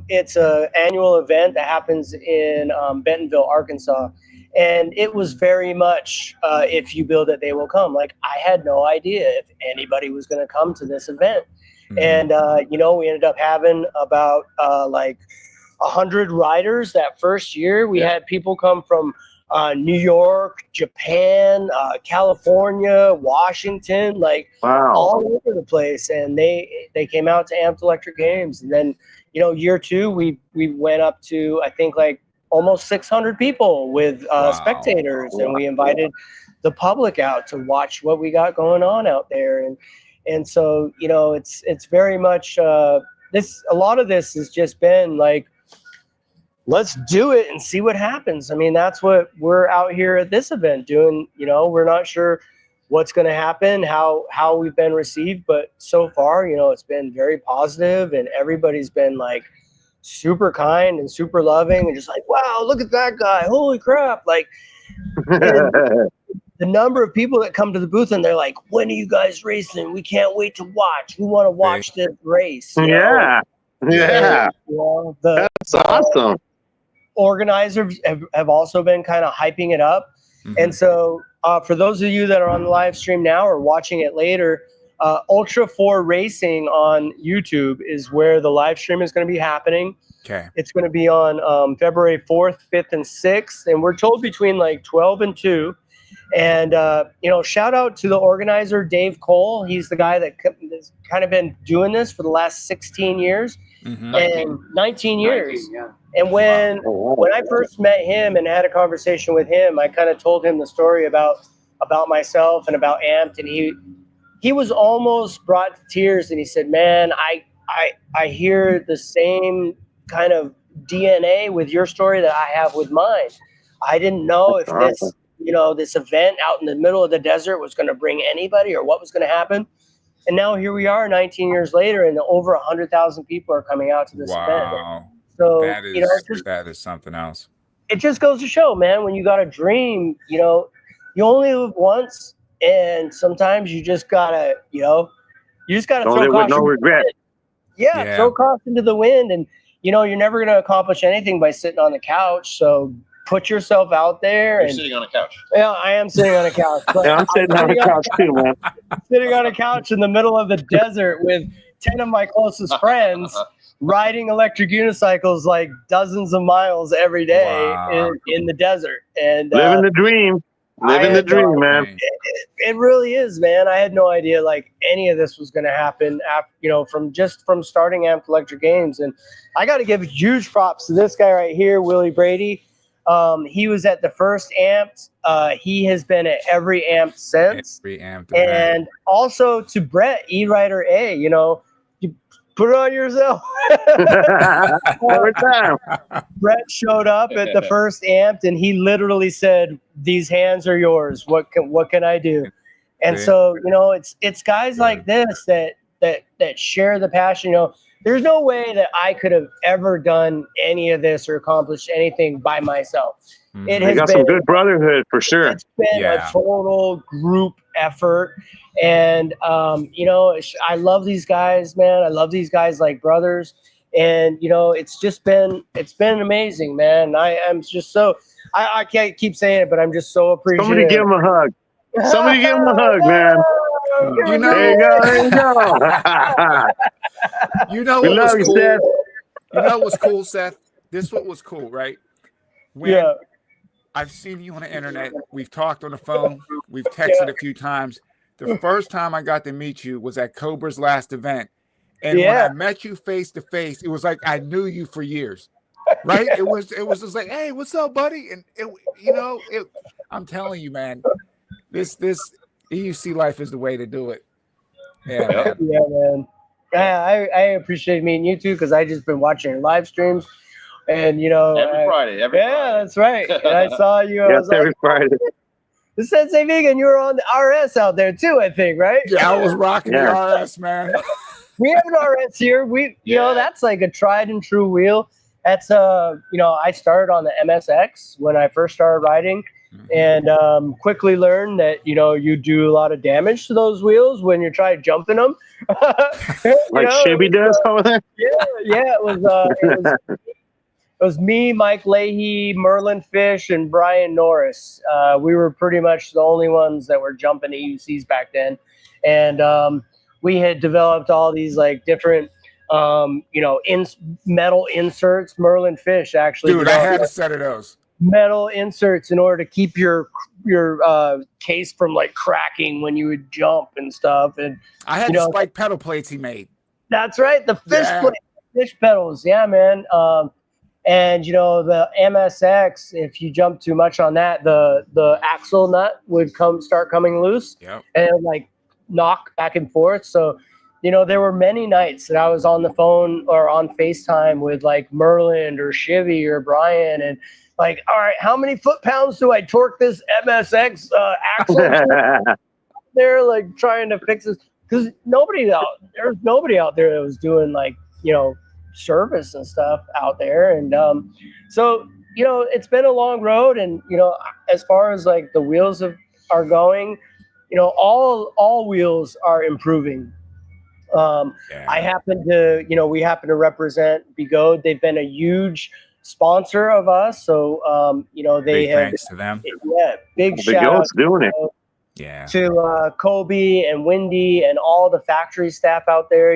It's an annual event that happens in Bentonville, Arkansas. And it was very much, if you build it, they will come. Like, I had no idea if anybody was going to come to this event. And, you know, we ended up having about like 100 riders that first year. We had people come from New York, Japan, California, Washington, like all over the place. And they came out to Amped Electric Games. And then, you know, year two, we went up to, I think, like almost 600 people with spectators, and we invited the public out to watch what we got going on out there. And so, you know, it's very much a lot of this has just been like, let's do it and see what happens. I mean, that's what we're out here at this event doing. You know, we're not sure what's going to happen, how we've been received, but so far, you know, it's been very positive, and everybody's been like super kind and super loving and just like, wow, look at that guy, holy crap. Like the number of people that come to the booth and they're like, when are you guys racing? We can't wait to watch. We want to watch this race. Yeah. And, you know, that's awesome. Organizers have also been kind of hyping it up. And so for those of you that are on the live stream now or watching it later, Ultra 4 Racing on YouTube is where the live stream is going to be happening. Okay. It's going to be on February 4th, 5th, and 6th. And we're told between like 12 and 2. And, you know, shout out to the organizer, Dave Cole. He's the guy that has kind of been doing this for the last 16 years. And 19 years. 19, yeah. And when I first met him and had a conversation with him, I kind of told him the story about myself and about Amped, and he was almost brought to tears, and he said, man, I hear the same kind of DNA with your story that I have with mine. I didn't know if this, you know, this event out in the middle of the desert was going to bring anybody or what was going to happen. And now here we are 19 years later, and over 100,000 people are coming out to this event. So, that is, you know, that is something else. It just goes to show, man, when you got a dream, you know, you only live once, and sometimes you just gotta, you know, throw caution with no regret. Throw caution to the wind, and you know, you're never gonna accomplish anything by sitting on the couch. So put yourself out there. You're sitting on a couch. Yeah, I am sitting on a couch. Yeah, I'm sitting on a couch too, man. Sitting on a couch in the middle of the desert with 10 of my closest friends riding electric unicycles like dozens of miles every day in the desert. And living the dream. Living the dream, man. It really is, man. I had no idea like any of this was going to happen after, from starting Amped Electric Games. And I got to give huge props to this guy right here, Willie Brady. He was at the first Amped. He has been at every Amped since. Every Amped and event. Also to Brett, E-Rider A, you put it on yourself. Every time. Brett showed up at the first Amped and he literally said, "These hands are yours. What can I do?" And so, it's guys like this that share the passion. There's no way that I could have ever done any of this or accomplished anything by myself. It has got been some good brotherhood for sure. It's been a total group effort. And, I love these guys, man. I love these guys like brothers. And, it's been amazing, man. I am just I can't keep saying it, but I'm just so appreciative. Somebody give him a hug. Somebody give him a hug, man. There you go. There you go. You know what was cool? Seth. You know what was cool, Seth? This what was cool, right? When I've seen you on the internet, we've talked on the phone, we've texted a few times. The first time I got to meet you was at Cobra's last event. And when I met you face to face, it was like I knew you for years. Right? It was just like, "Hey, what's up, buddy?" And I'm telling you, man, this EUC life is the way to do it. Yeah, man. Yeah, man. I appreciate meeting you too, because I just been watching your live streams, and every Friday. That's right. And I saw you. I was every Friday. The Sensei Vegan, you were on the RS out there too, I think, right? Yeah, I was rocking the RS, man. We have an RS here. That's like a tried and true wheel. That's I started on the MSX when I first started riding. And quickly learned that you do a lot of damage to those wheels when you try jumping them. Like Chevy does over there. Yeah. It was me, Mike Leahy, Merlin Fish, and Brian Norris. We were pretty much the only ones that were jumping EUCs back then, and we had developed all these like different metal inserts. Merlin Fish actually. Dude, I had a set of those metal inserts in order to keep your case from like cracking when you would jump and stuff. And I had the spike pedal plates he made. That's right, the fish pedals. Yeah, man. And the MSX, if you jump too much on that, the axle nut would start coming loose, and it would, like knock back and forth. So there were many nights that I was on the phone or on FaceTime with like Merlin or Chivy or Brian, and like, all right, how many foot-pounds do I torque this MSX axle? They're like trying to fix this, because there's nobody out there that was doing like service and stuff out there. And so it's been a long road, and as far as like the wheels are going, all wheels are improving. I happen to we happen to represent Bigode. They've been a huge sponsor of us, so they have, thanks to them. Big shout out doing it. To Kobe and Wendy and all the factory staff out there.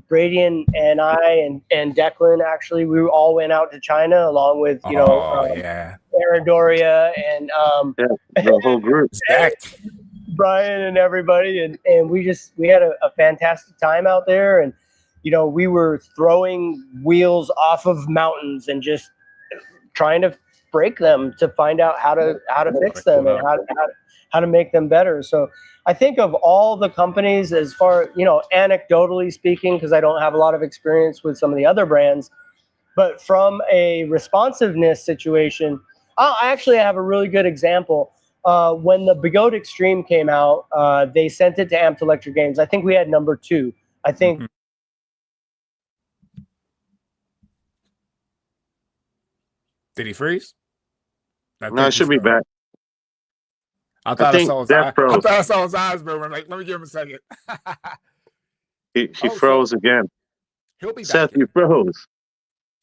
Brady and I and Declan, actually, we all went out to China along with Aaron Doria and the whole group. Brian and everybody, and we had a fantastic time out there. And we were throwing wheels off of mountains and just trying to break them to find out how to fix them and how to make them better. So I think of all the companies, as far anecdotally speaking, because I don't have a lot of experience with some of the other brands, but from a responsiveness situation, I actually have a really good example. When the Bigode Extreme came out, they sent it to Amped Electric Games. I think we had number 2. I think. Did he freeze? No, it should be back. I thought I saw his eyes, but I'm like, let me give him a second. He froze again. He'll be back. Seth, you froze.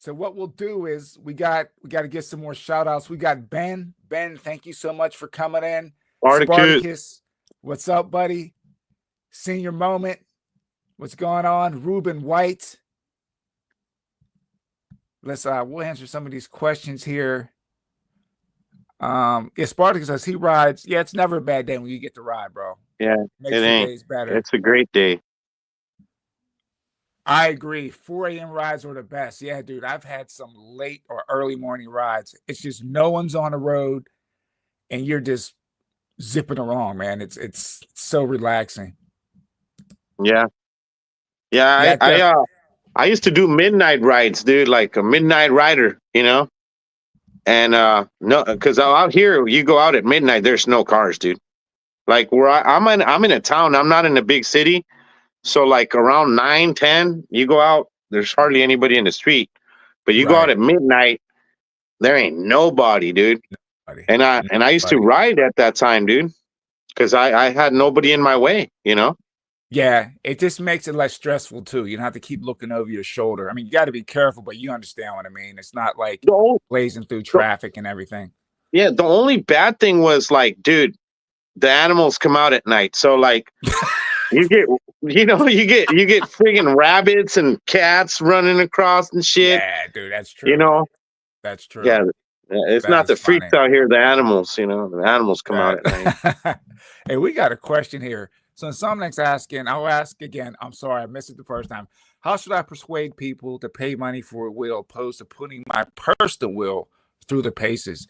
So what we'll do is we got to get some more shout outs. We got Ben. Ben, thank you so much for coming in. Spartacus, what's up, buddy? Senior Moment. What's going on, Ruben White? Let's we'll answer some of these questions here. Yeah, Spartacus says he rides. Yeah, it's never a bad day when you get to ride, bro. Yeah, Makes it the ain't. days better. It's a great day. I agree. 4 a.m. rides are the best. Yeah, dude. I've had some late or early morning rides. It's just no one's on the road and you're just zipping along, man. It's so relaxing. Yeah. Yeah, I used to do midnight rides, dude, like a midnight rider, you know? And no, because out here you go out at midnight, there's no cars, dude. Like where I'm in a town, I'm not in a big city. So like around 9, 10, you go out, there's hardly anybody in the street. But you go out Right. at midnight, there ain't nobody, dude. And I used to ride at that time, dude, because I had nobody in my way, you know? Yeah, it just makes it less stressful too. You don't have to keep looking over your shoulder. I mean, you got to be careful, but you understand what I mean. It's not like blazing through traffic and everything. Yeah, the only bad thing was like, dude, the animals come out at night. So like you get friggin' rabbits and cats running across and shit. Yeah, dude, that's true. You know? That's true. Yeah. It's not the freaks out here, the animals, you know. The animals come out at night. Hey, we got a question here. So someone's asking, I'll ask again. I'm sorry, I missed it the first time. How should I persuade people to pay money for a wheel opposed to putting my personal wheel through the paces?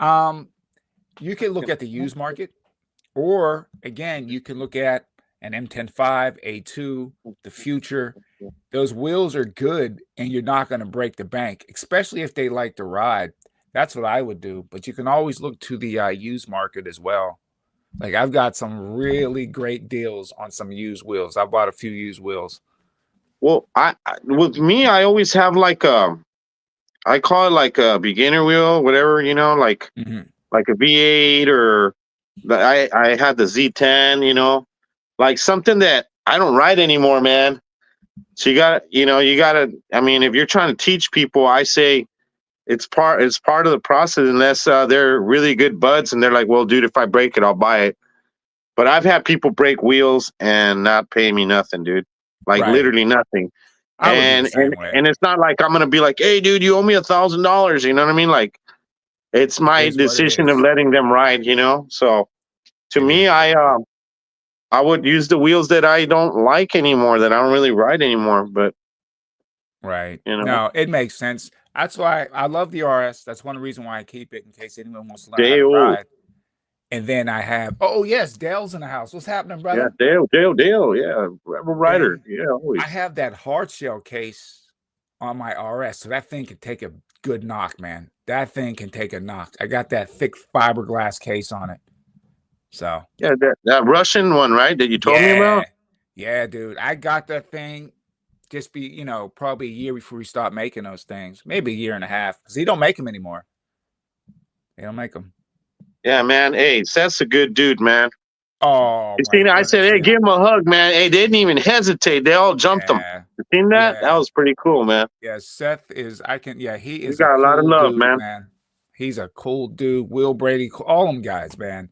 You can look at the used market, or again, you can look at an M105, A2, the Future. Those wheels are good, and you're not going to break the bank, especially if they like to ride. That's what I would do. But you can always look to the used market as well. Like I've got some really great deals on some used wheels. I bought a few used wheels. Well, with me, I always have like I call it like a beginner wheel, whatever, you know, like like a V8 or I had the Z10, you know, like something that I don't ride anymore, man. So you gotta, I mean, if you're trying to teach people, I say it's part of the process unless they're really good buds and they're like, well, dude, if I break it, I'll buy it. But I've had people break wheels and not pay me nothing, dude. Like literally nothing. And it's not like I'm gonna be like, hey, dude, you owe me $1,000. You know what I mean? Like, it's my decision of letting them ride. You know. So, to me, I would use the wheels that I don't like anymore, that I don't really ride anymore. But you know, no, it makes sense. That's why I love the RS. That's one reason why I keep it in case anyone wants to learn how to ride. And then I have, yes, Dale's in the house. What's happening, brother? Yeah, Dale. Yeah, Rebel Rider. Yeah, always. I have that hard shell case on my RS, so that thing can take a good knock, man. That thing can take a knock. I got that thick fiberglass case on it. So yeah, that Russian one, right? That you told me about. Yeah, dude. I got that thing just probably a year before we stopped making those things. Maybe a year and a half. Because he don't make them anymore. They don't make them. Yeah, man. Hey, Seth's a good dude, man. Oh, you seen? I said, hey, give him a hug, man. Hey, they didn't even hesitate. They all jumped him. You seen that? That was pretty cool, man. Yeah, Seth is. He is. Got a lot of love, dude, man. He's a cool dude. Will Brady, all them guys, man.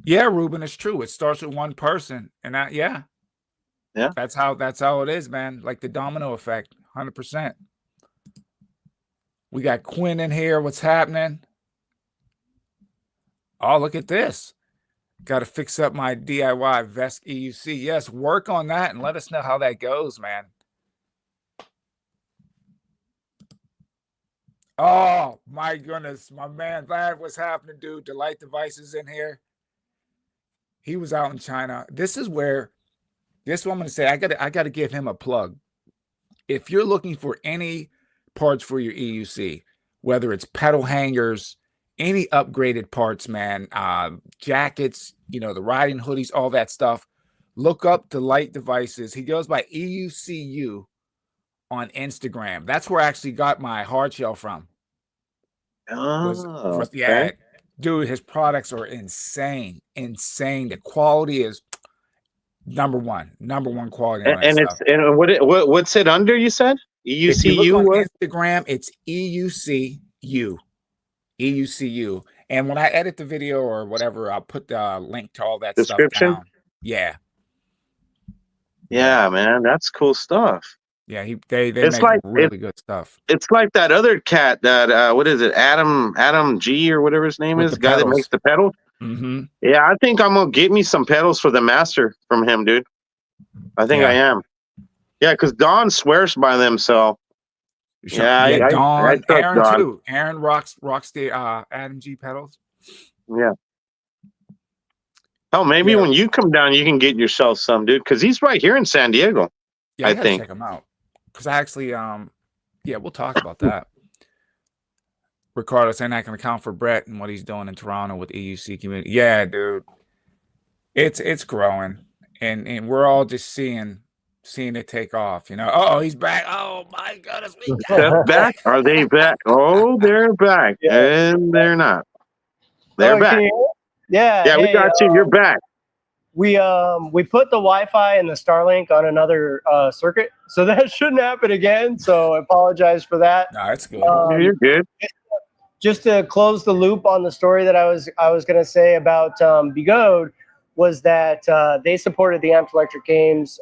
Yeah, Ruben, it's true. It starts with one person, and yeah. That's how it is, man. Like the domino effect, 100%. We got Quinn in here. What's happening? Oh, look at this. Got to fix up my DIY vest EUC. Yes, work on that and let us know how that goes, man. Oh, my goodness. My man, Vlad, what's happening, dude? Delight Devices in here. He was out in China. This is what I'm going to say. I got to give him a plug. If you're looking for any parts for your EUC, whether it's pedal hangers, any upgraded parts, man, jackets, the riding hoodies, all that stuff, look up Delight Devices. He goes by EUCU on Instagram. That's where I actually got my hard shell from. Okay. Dude, his products are insane. The quality is number one quality. And what's it under? You said EUCU. If you look on Instagram, it's EUCU. EUCU. And when I edit the video or whatever, I'll put the link to all that description stuff down. Yeah. Yeah, man, that's cool stuff. Yeah, they It's make like really good stuff it's like that other cat that what is it, Adam G or whatever his name with is, the the guy that makes pedals. the pedals. Mm-hmm. Yeah, I think I'm gonna get me some pedals for the master from him, dude. I think I am. Yeah, because Don swears by them, so yeah, I Dawn, trust Aaron Don. too. Aaron rocks the Adam G pedals. Yeah. Oh, maybe when you come down, you can get yourself some, dude, because he's right here in San Diego. Yeah, I gotta think. check him out. Because I actually, we'll talk about that. Ricardo saying I can account for Brett and what he's doing in Toronto with EUC community. Yeah, dude, it's growing, and we're all just seeing it take off. You know, oh, he's back. Oh my goodness, we got Step back. Are they back? Oh, they're back, and they're not. They're back. Yeah. Yeah, we got you. You're back. We put the Wi-Fi and the Starlink on another circuit, so that shouldn't happen again. So I apologize for that. No, it's good. You're good. Just to close the loop on the story that I was going to say about Bigode was that they supported the Amped Electric Games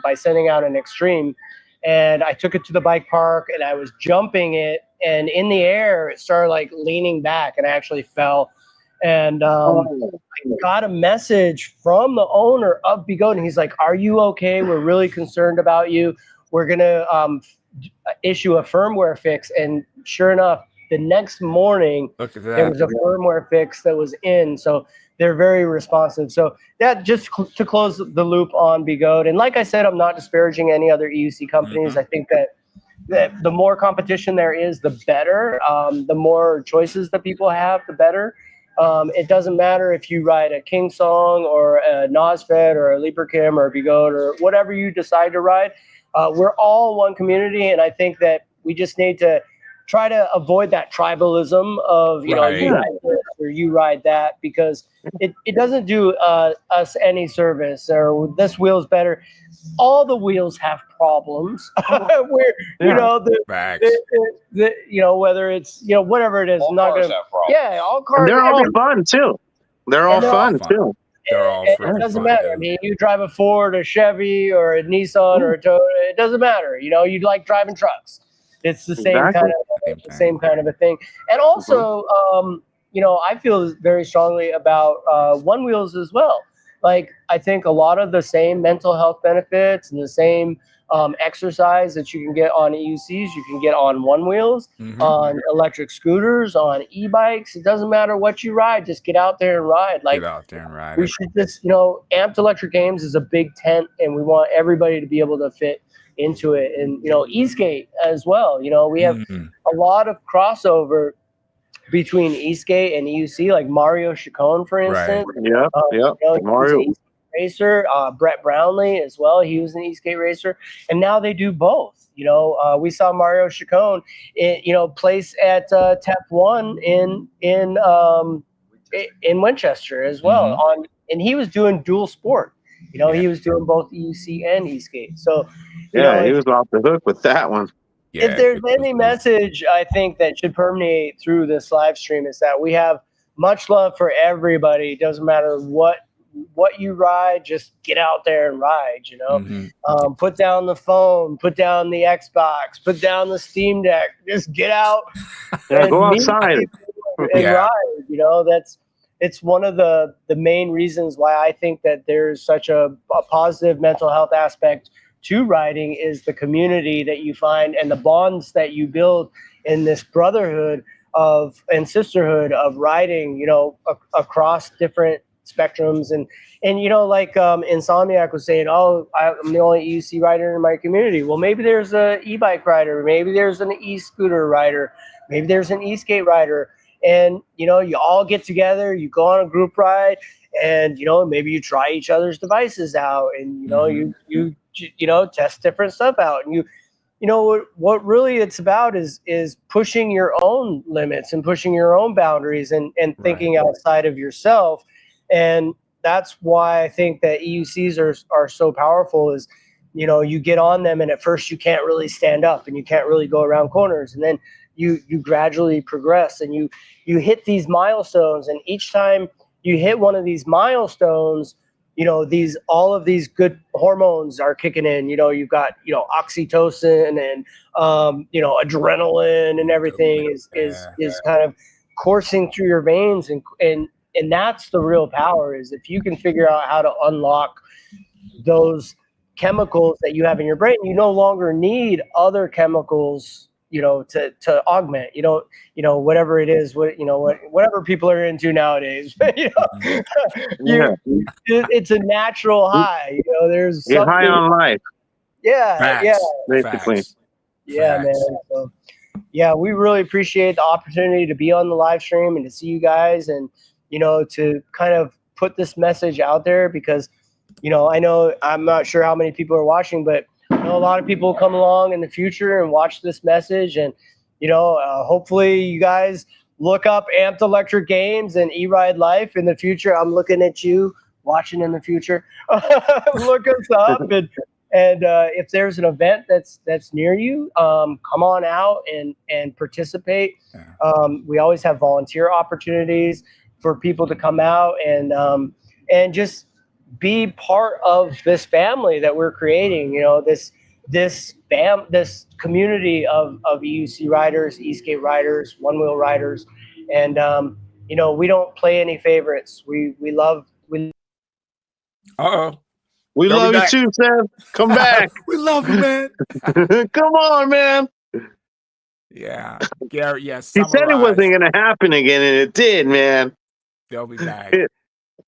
by sending out an Extreme, and I took it to the bike park and I was jumping it, and in the air it started like leaning back, and I actually fell. And I got a message from the owner of Bigode, and he's like, "Are you okay? We're really concerned about you. We're gonna issue a firmware fix." And sure enough, the next morning there was a firmware fix that was in. So they're very responsive. So that just to close the loop on Bigode. And like I said, I'm not disparaging any other EUC companies. Mm-hmm. I think that the more competition there is, the better. The more choices that people have, the better. It doesn't matter if you ride a King Song or a Nosfed or a Librakim or a Bigode or whatever you decide to ride. We're all one community, and I think that we just need to try to avoid that tribalism of, you know, you ride this or you ride that, because it doesn't do us any service, or this wheel's better. All the wheels have problems where, you know, the you know, whether it's, you know, whatever it is, all not gonna, all cars. And they're all fun too. They're all fun too. They're all it doesn't matter. I mean, you drive a Ford, a Chevy, or a Nissan, or a Toyota. It doesn't matter. You know, you like driving trucks. It's the same same kind of a thing. And also, you know, I feel very strongly about one wheels as well. Like, I think a lot of the same mental health benefits and the same exercise that you can get on EUCs, you can get on one wheels, on electric scooters, on e-bikes. It doesn't matter what you ride, just get out there and ride. Like, get out there and ride. We should just, you know, Amped Electric Games is a big tent, and we want everybody to be able to fit into it. And, you know, e-skate as well. You know, we have a lot of crossover between e-skate and EUC, like Mario Chacon, for instance. Yeah, you know, Mario racer, Brett Brownlee as well. He was an e-skate racer, and now they do both. You know, we saw Mario Chacon, you know, place at TEP 1 in Winchester as well. And he was doing dual sport. You know, he was doing both EUC and e-skate. So, you know, he was off the hook with that one. If there's any message I think that should permeate through this live stream, is that we have much love for everybody. It doesn't matter what you ride, just get out there and ride, you know. Put down the phone, put down the Xbox, put down the Steam Deck, just get out and go outside and ride. You know, it's one of the main reasons why I think that there's such a positive mental health aspect to riding, is the community that you find and the bonds that you build in this brotherhood of and sisterhood of riding, you know, across different spectrums. And you know, like Insomniac was saying, oh, I'm the only EUC rider in my community. Well, maybe there's a e-bike rider, maybe there's an e-scooter rider, maybe there's an e-skate rider. And, you know, you all get together, you go on a group ride, and, you know, maybe you try each other's devices out, and, you know, you know, test different stuff out. And you know, what really it's about is pushing your own limits and pushing your own boundaries and thinking outside of yourself. And that's why I think that EUCs are so powerful, is, you know, you get on them and at first you can't really stand up and you can't really go around corners. And then you gradually progress and you hit these milestones. And each time you hit one of these milestones, all of these good hormones are kicking in. You've got oxytocin and adrenaline and everything is kind of coursing through your veins, and that's the real power. Is if you can figure out how to unlock those chemicals that you have in your brain, you no longer need other chemicals to augment whatever it is, whatever people are into nowadays. It's a natural high. There's Get high on life. Basically. Man. So, we really appreciate the opportunity to be on the live stream and to see you guys, and to kind of put this message out there, because I know I'm not sure how many people are watching, but I know a lot of people will come along in the future and watch this message, and hopefully you guys look up Amped Electric Games and E-Ride Life in the future. I'm looking at you watching in the future. Look us up, and if there's an event that's near you, come on out and participate. We always have volunteer opportunities for people to come out and just be part of this family that we're creating. This community of EUC riders, e-skate riders, one wheel riders, and we don't play any favorites. We love. We love you too, Sam. Come back. We love you, man. Come on, man. Yeah, Garrett. Yes, he said it wasn't going to happen again, and it did, man. They'll be back.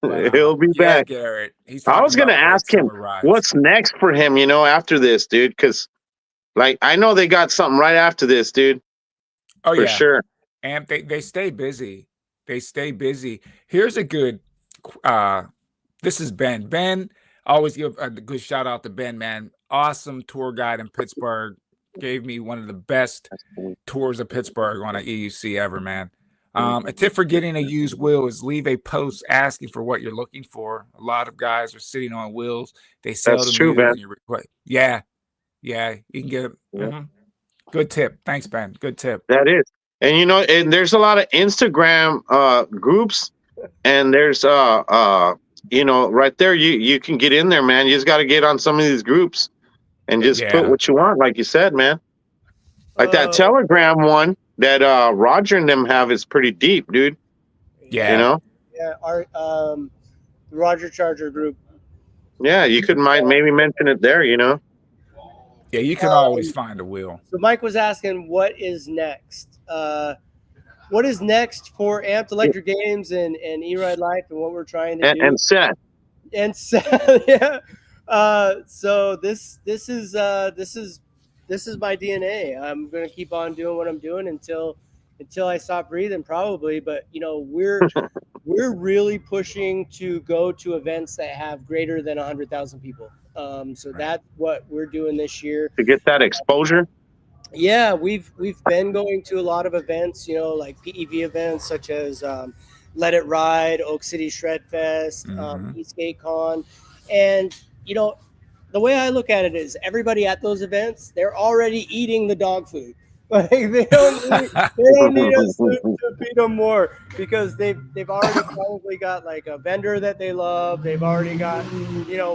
He'll be back. Garrett. I was going to ask him what's next for him, after this, dude, because I know they got something right after this, dude. Oh, for sure. And they stay busy. They stay busy. Here's a good. This is Ben. Ben, always give a good shout out to Ben, man. Awesome tour guide in Pittsburgh. Gave me one of the best tours of Pittsburgh on an EUC ever, man. A tip for getting a used wheel is leave a post asking for what you're looking for. A lot of guys are sitting on wheels. They sell them. True, Ben. Yeah, you can get Good tip. Thanks, Ben. Good tip. That is. And and there's a lot of Instagram groups, and there's right there you can get in there, man. You just got to get on some of these groups and just put what you want, like you said, man. Like that Telegram one that Roger and them have is pretty deep, dude. Yeah. Yeah, our the Roger Charger group. Yeah, you could maybe mention it there, Yeah, you can always find a wheel. So Mike was asking, what is next? What is next for Amped Electric Games and E-Ride Life, and what we're trying to do? And Seth. And Seth, yeah. So this is my DNA. I'm gonna keep on doing what I'm doing until I stop breathing, probably. But we're really pushing to go to events that have greater than 100,000 people. So that's what we're doing this year to get that exposure. Yeah, we've been going to a lot of events, like PEV events such as Let It Ride, Oak City Shred Fest, Eastgate Con, and the way I look at it is everybody at those events, they're already eating the dog food. Like they don't need us to feed them more, because they've already probably got like a vendor that they love. They've already got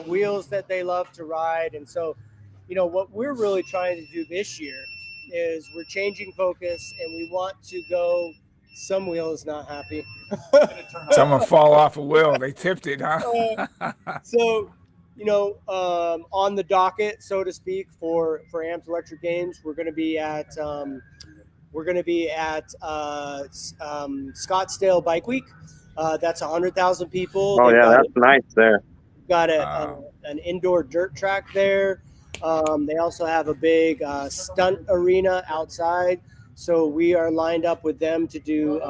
wheels that they love to ride, and so what we're really trying to do this year is we're changing focus, and we want to go. Some wheel is not happy. Someone fall off a wheel. They tipped it, huh? So. On the docket, so to speak, for Amped Electric Games, we're going to be at Scottsdale Bike Week. That's 100,000 people. Oh, that's nice there. Got an indoor dirt track there. They also have a big stunt arena outside. So we are lined up with them to do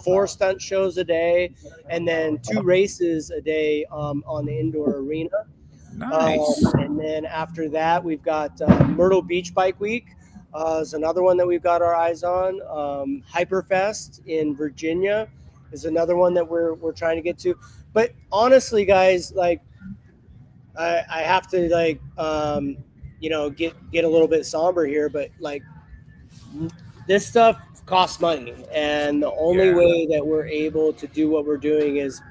4 stunt shows a day, and then 2 races a day on the indoor arena. Nice. And then after that, we've got Myrtle Beach Bike Week is another one that we've got our eyes on. Hyperfest in Virginia is another one that we're trying to get to. But honestly, guys, like I have to get a little bit somber here, but like this stuff costs money, and the only way that we're able to do what we're doing is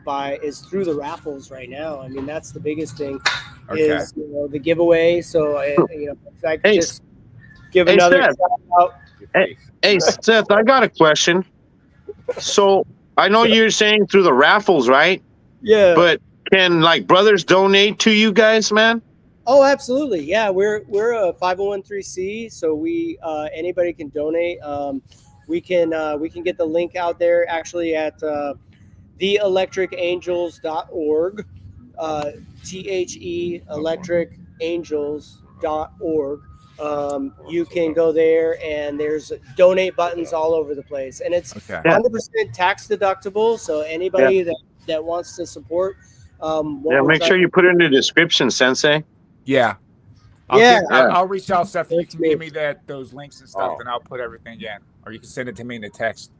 through the raffles right now. I mean, that's the biggest thing is the giveaway. So if I could just give another Seth. shout out. Hey, Seth, I got a question. So I know you're saying through the raffles, right? Yeah. But can like brothers donate to you guys, man? Oh, absolutely. Yeah, we're a 501c, so we anybody can donate. We can get the link out there actually at theelectricangels.org, theelectricangels.org. You can go there, and there's donate buttons all over the place, and it's 100% tax deductible. So anybody that wants to support, make sure you put it in the description, Sensei. Yeah. I'll reach out, Seth. You can give me those links and stuff, and I'll put everything in, or you can send it to me in the text.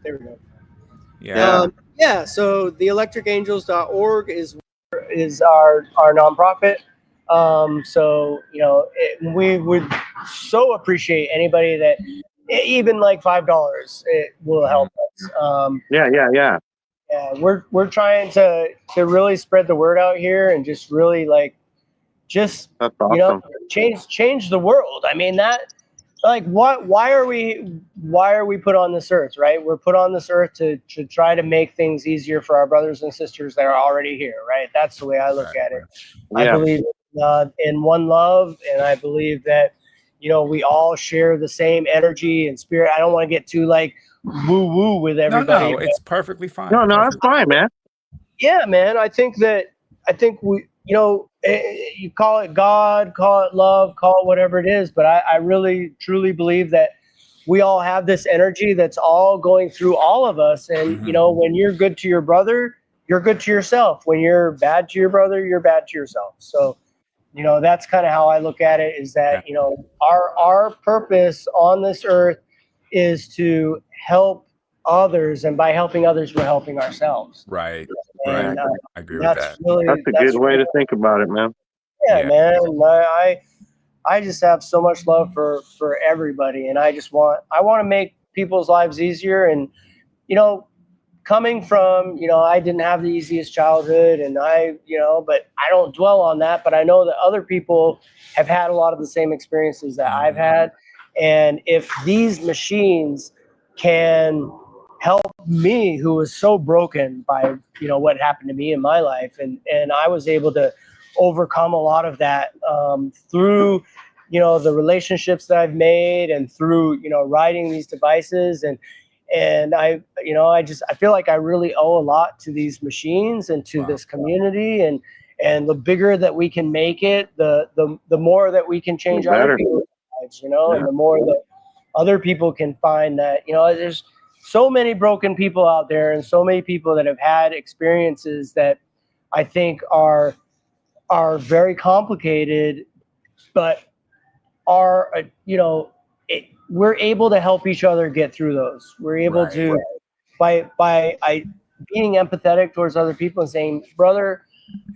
There we go. Yeah. So theelectricangels.org is our nonprofit. So we would so appreciate anybody that even like $5 it will help us. Yeah. We're trying to really spread the word out here and just really that's awesome. Change the world. I mean why are we put on this earth, right? We're put on this earth to try to make things easier for our brothers and sisters that are already here, right? That's the way I look at it. I believe in one love, and I believe that we all share the same energy and spirit. I don't want to get too woo woo with everybody. No, it's perfectly fine. No, it's fine, man. Yeah, man. I think we, you call it God, call it love, call it whatever it is, but I really truly believe that we all have this energy that's all going through all of us. And when you're good to your brother, you're good to yourself. When you're bad to your brother, you're bad to yourself. So that's kind of how I look at it, is that our purpose on this earth is to help others, and by helping others, we're helping ourselves. Right. And, I agree with that. That's a good way to think about it, man. Yeah, man. I just have so much love for everybody, and I want to make people's lives easier. And coming from I didn't have the easiest childhood, and but I don't dwell on that. But I know that other people have had a lot of the same experiences that I've had, and if these machines can help me, who was so broken by what happened to me in my life, and I was able to overcome a lot of that through the relationships that I've made, and through riding these devices, and I feel like I really owe a lot to these machines and to this community, and the bigger that we can make it, the more that we can change other people's lives, and the more that other people can find that there's so many broken people out there, and so many people that have had experiences that I think are very complicated, but are we're able to help each other get through those. We're able to by being empathetic towards other people and saying, brother,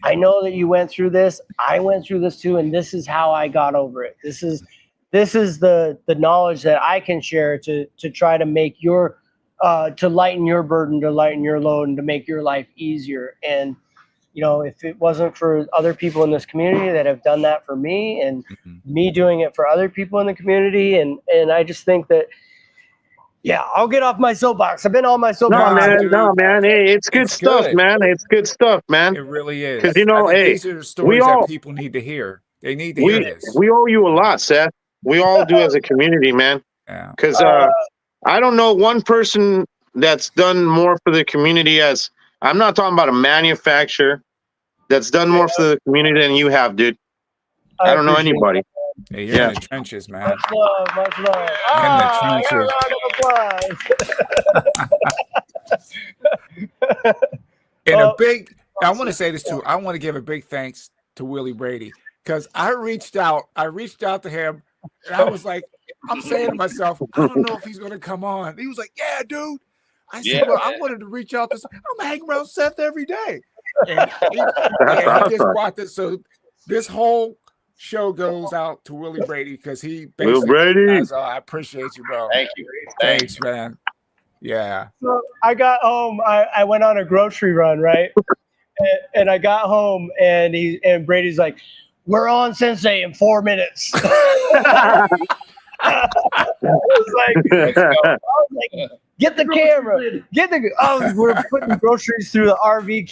I know that you went through this. I went through this too, and this is how I got over it. This is the knowledge that I can share to try to make your to lighten your burden, to lighten your load, and to make your life easier. And if it wasn't for other people in this community that have done that for me, and me doing it for other people in the community, and I just think that, I'll get off my soapbox. I've been on my soapbox. No, man. Hey, it's good stuff, man. It's good stuff, man. It really is. Because these are the stories that people need to hear. They need to hear this. We owe you a lot, Seth. We all do as a community, man. Yeah. Because I don't know one person that's done more for the community as I'm not talking about a manufacturer that's done more for the community than you have, dude. I don't know anybody. Hey, you're in the trenches, man. Much love. In the trenches. I want to say this too. I want to give a big thanks to Willie Brady, because I reached out to him, and I was like, I'm saying to myself, I don't know if he's going to come on. He was like, yeah, dude. I said, well, I wanted to reach out to. I'm hanging around Seth every day, and he just brought this. So this whole show goes out to Willie Brady because he Will basically Brady. I appreciate you, bro. Thank you. Thanks, man. Yeah. So I got home. I went on a grocery run, right? and I got home, and Brady's like, "We're on, Sensei, in 4 minutes." I was like, get the camera, we're putting groceries through the RV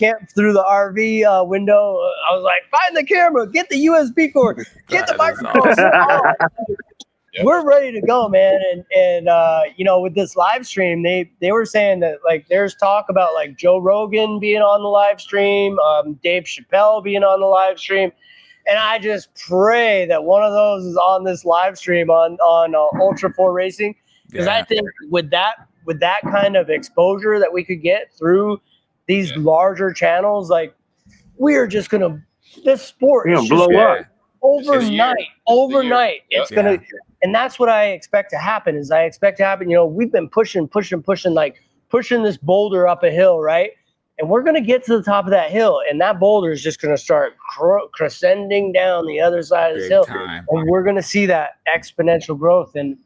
window. I was like, find the camera, get the USB cord, get the microphone. Awesome. We're ready to go, man. And with this live stream, they were saying that like there's talk about like Joe Rogan being on the live stream, Dave Chappelle being on the live stream. And I just pray that one of those is on this live stream on Ultra 4 Racing, because I think with that kind of exposure that we could get through these larger channels, like this sport is blow up overnight. It's gonna, and that's what I expect to happen. We've been pushing this boulder up a hill, right? And we're going to get to the top of that hill, and that boulder is just going to start crescending down the other side of this hill. And we're going to see that exponential growth. And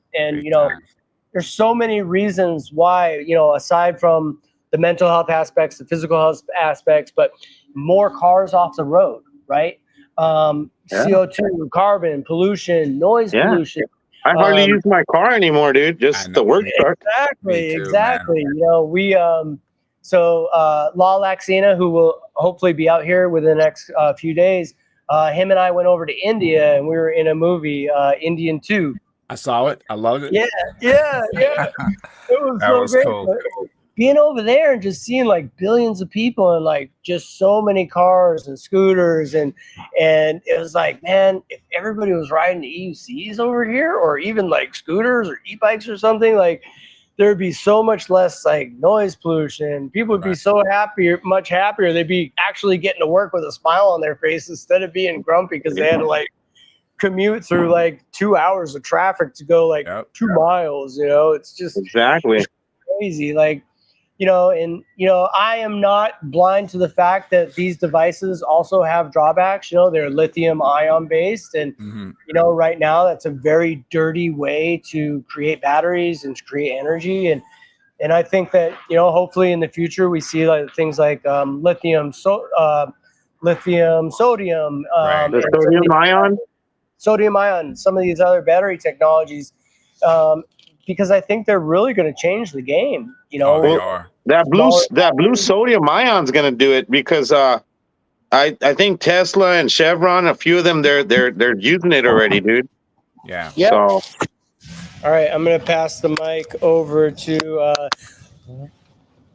there's so many reasons why, aside from the mental health aspects, the physical health aspects, but more cars off the road, right? CO2, carbon, pollution, noise pollution. I hardly use my car anymore, dude. Just the work truck. Exactly. Man. So Lal Laxina, who will hopefully be out here within the next few days, him and I went over to India, and we were in a movie, Indian 2. I saw it. I loved it. Yeah. It was great. Cool. Being over there and just seeing like billions of people and like just so many cars and scooters and it was like, man, if everybody was riding the EUCs over here, or even like scooters or e-bikes or something, like there'd be so much less like noise pollution. People would be so much happier. They'd be actually getting to work with a smile on their face instead of being grumpy because they had to like commute through like 2 hours of traffic to go like 2 miles. It's just crazy. Like, I am not blind to the fact that these devices also have drawbacks. They're lithium ion based, and right now that's a very dirty way to create batteries and to create energy. And I think that hopefully in the future we see like things like lithium sodium, sodium ion, some of these other battery technologies. Because I think they're really going to change the game. They are. That blue sodium ion's going to do it, because I think Tesla and Chevron, a few of them, they're using it already, dude. Yeah. So, all right, I'm going to pass the mic over to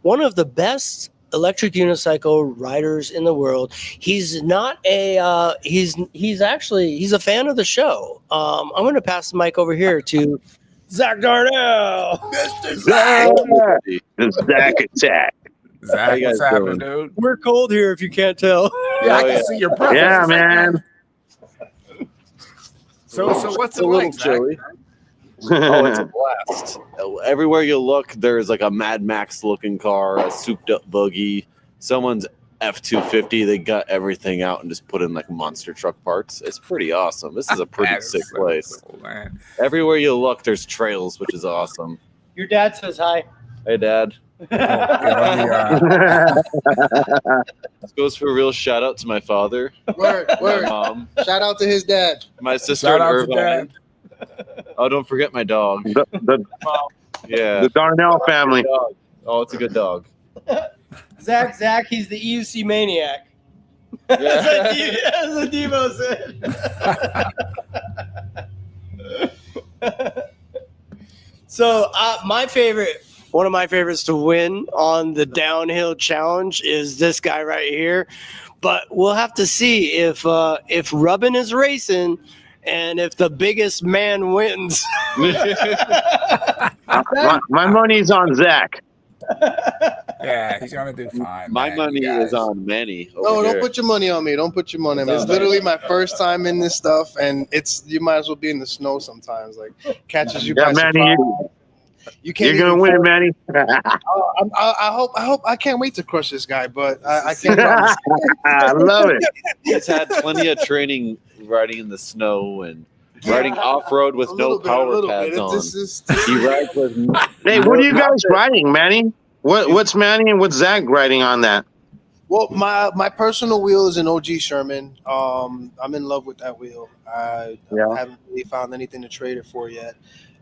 one of the best electric unicycle riders in the world. He's not a he's a fan of the show. I'm going to pass the mic over here to Zach Darnell. Zach Attack. Zach, what's happening, dude? We're cold here, if you can't tell. Yeah, I can see your breath. Yeah, man. So what's a little chilly? Oh, it's a blast. Everywhere you look, there's like a Mad Max looking car, a souped up buggy, someone's F-250. They got everything out and just put in like monster truck parts. It's pretty awesome. This is a pretty sick place. Cool, man. Everywhere you look, there's trails, which is awesome. Your dad says hi. Hey, Dad. This goes for a real shout out to my father. Word. My mom. Shout out to his dad. My sister Shout out to Irvine. Dad. Oh, don't forget my dog. The Yeah. Darnell family. Oh, it's a good dog. Zach, he's the EUC maniac. Yeah. That's what Devo said. So one of my favorites to win on the downhill challenge is this guy right here. But we'll have to see if Rubbin is racing and if the biggest man wins. My money's on Zach. Yeah, he's gonna do fine. My money is on Manny. No, don't put your money on me. Don't put your money on me. It's literally my first time in this stuff, and you might as well be in the snow sometimes. Like catches you by surprise. You can't. You're gonna win, Manny. I hope. I can't wait to crush this guy, but I can't promise. I love it. He's had plenty of training riding in the snow and riding off road with no power pads on. He rides with. Hey, what are you guys riding, Manny? What's Manny and what's Zach riding on that? Well, my personal wheel is an OG Sherman. I'm in love with that wheel. I haven't really found anything to trade it for yet.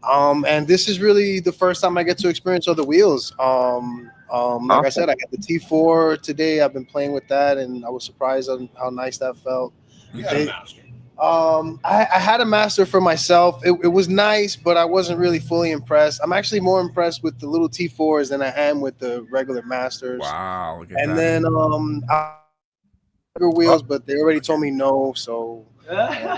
And this is really the first time I get to experience other wheels. Like I said, I got the T4 today. I've been playing with that, and I was surprised on how nice that felt. I had a master for myself. It was nice, but I wasn't really fully impressed. I'm actually more impressed with the little T4s than I am with the regular masters. Wow. Look at and that. then wheels, but they already told me no. So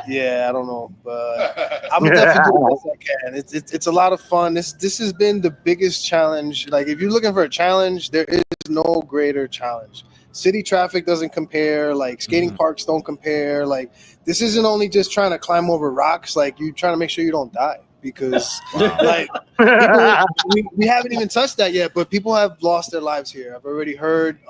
yeah, I don't know, but I'm definitely doing the best I can. It's a lot of fun. This has been the biggest challenge. Like if you're looking for a challenge, there is no greater challenge. City traffic doesn't compare. Like skating parks don't compare. Like this isn't only just trying to climb over rocks. Like you're trying to make sure you don't die because like people, we haven't even touched that yet. But people have lost their lives here. I've already heard.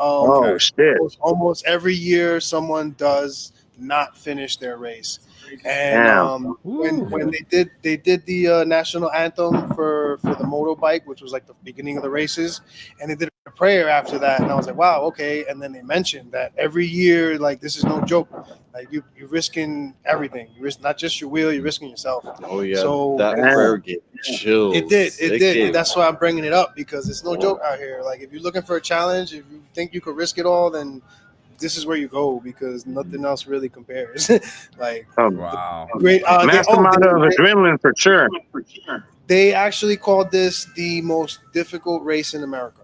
Shit! Almost every year, someone does not finish their race. And when they did the national anthem for the motorbike, which was like the beginning of the races, and they did a prayer after that, and I was like, wow, okay. And then they mentioned that every year, like this is no joke, like you're risking everything. You risk not just your wheel, you're risking yourself. Oh yeah, so that prayer gave chills. It did. That's why I'm bringing it up because it's no joke out here. Like if you're looking for a challenge, if you think you could risk it all, then this is where you go because nothing else really compares. Like, wow, great, massive amount of adrenaline for sure. They actually called this the most difficult race in America.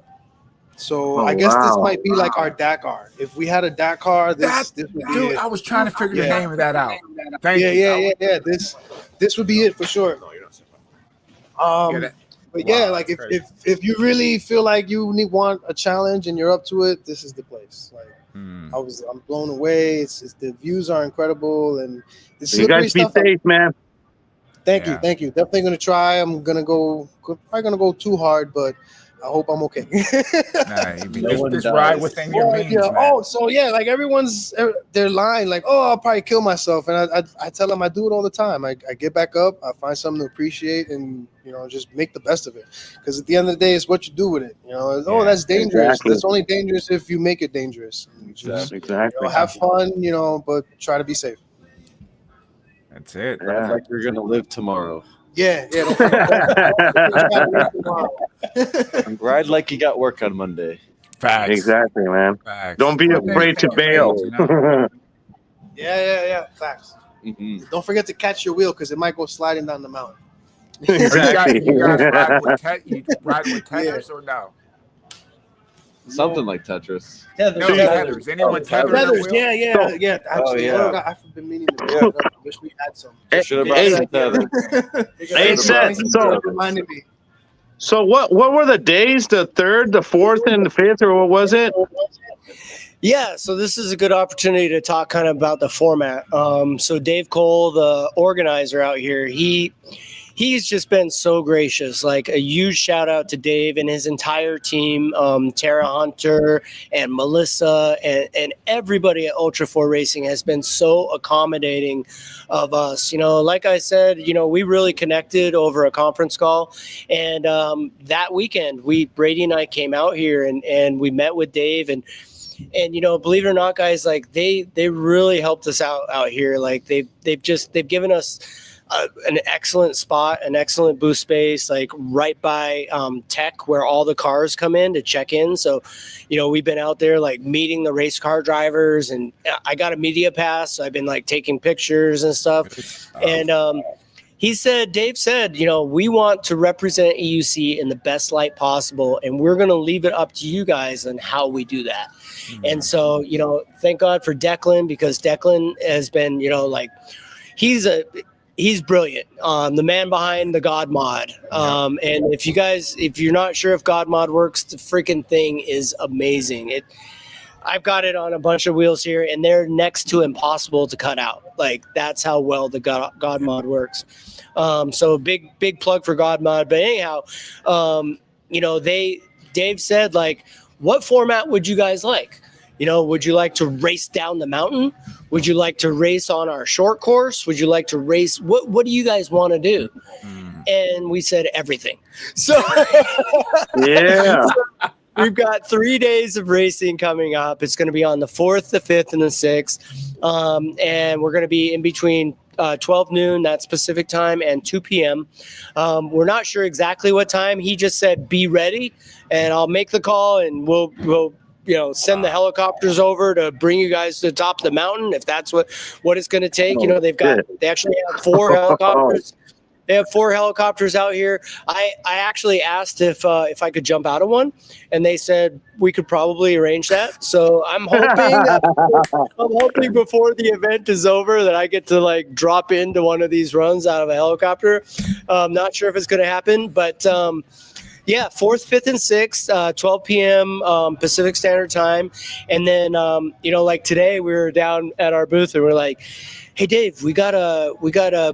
So I guess this might be like our Dakar. If we had a Dakar, this would be dude. it. I was trying to figure the name of that out. Thank you. Yeah. This would be it for sure. But yeah, like if you really feel like you want a challenge and you're up to it, this is the place. Like I'm blown away. It's the views are incredible and this you guys be safe, man. Thank you. Definitely gonna try. I'm probably gonna go too hard, but I hope I'm okay. This ride within your means, man. Like everyone's they're lying, like, oh, I'll probably kill myself, and I tell them I do it all the time. I get back up, I find something to appreciate, and just make the best of it. Because at the end of the day, it's what you do with it. That's dangerous. Exactly. That's only dangerous if you make it dangerous. Exactly. Have fun, but try to be safe. That's it. Yeah. Like you're gonna live tomorrow. Yeah. Ride like you got work on Monday. Facts. Exactly, man. Facts. Don't be afraid to bail. Yeah. Facts. Mm-hmm. Don't forget to catch your wheel because it might go sliding down the mountain. Exactly. You guys ride with Tetris or no? Something like Tetris. Tethers. Anyone tether? Tethers. Yeah. Actually, I've been meaning to bring it up. I wish we had some. Should have brought some tether. Hey, Seth, reminded me. So what were the days? The 3rd, the 4th, and the 5th, or what was it? Yeah, so this is a good opportunity to talk kind of about the format. So Dave Cole, the organizer out here, he's just been so gracious. Like a huge shout out to Dave and his entire team, Tara Hunter and Melissa and everybody at Ultra 4 Racing has been so accommodating of us. Like I said, we really connected over a conference call. And that weekend, Brady and I came out here and we met with Dave and believe it or not, guys, like they really helped us out here. Like they've given us an excellent spot, an excellent booth space, like right by tech where all the cars come in to check in. So, we've been out there like meeting the race car drivers, and I got a media pass. So I've been like taking pictures and stuff. And Dave said, we want to represent EUC in the best light possible, and we're going to leave it up to you guys on how we do that. Mm-hmm. And so, thank God for Declan, because Declan has been, he's brilliant. The man behind the God mod. And if you're not sure if God mod works, the freaking thing is amazing. I've got it on a bunch of wheels here, and they're next to impossible to cut out. Like, that's how well the God Mod works. So big plug for God Mod. But anyhow, Dave said, like, what format would you guys like? Would you like to race down the mountain? Would you like to race on our short course? Would you like to race? What do you guys want to do? And we said everything. So yeah. So we've got 3 days of racing coming up. It's going to be on the 4th, the 5th, and the 6th. And we're going to be in between 12 noon, that's Pacific time, and 2 p.m. We're not sure exactly what time. He just said, be ready, and I'll make the call, and we'll send the helicopters over to bring you guys to the top of the mountain if that's what it's going to take. They actually have 4 helicopters. They have 4 helicopters out here. I actually asked if I could jump out of one, and they said we could probably arrange that. So I'm hoping before the event is over that I get to like drop into one of these runs out of a helicopter. Not sure if it's going to happen, but yeah, 4th, 5th, and 6th, 12 p.m. Pacific Standard Time. And then, like today we were down at our booth and we're like, hey, Dave, we got a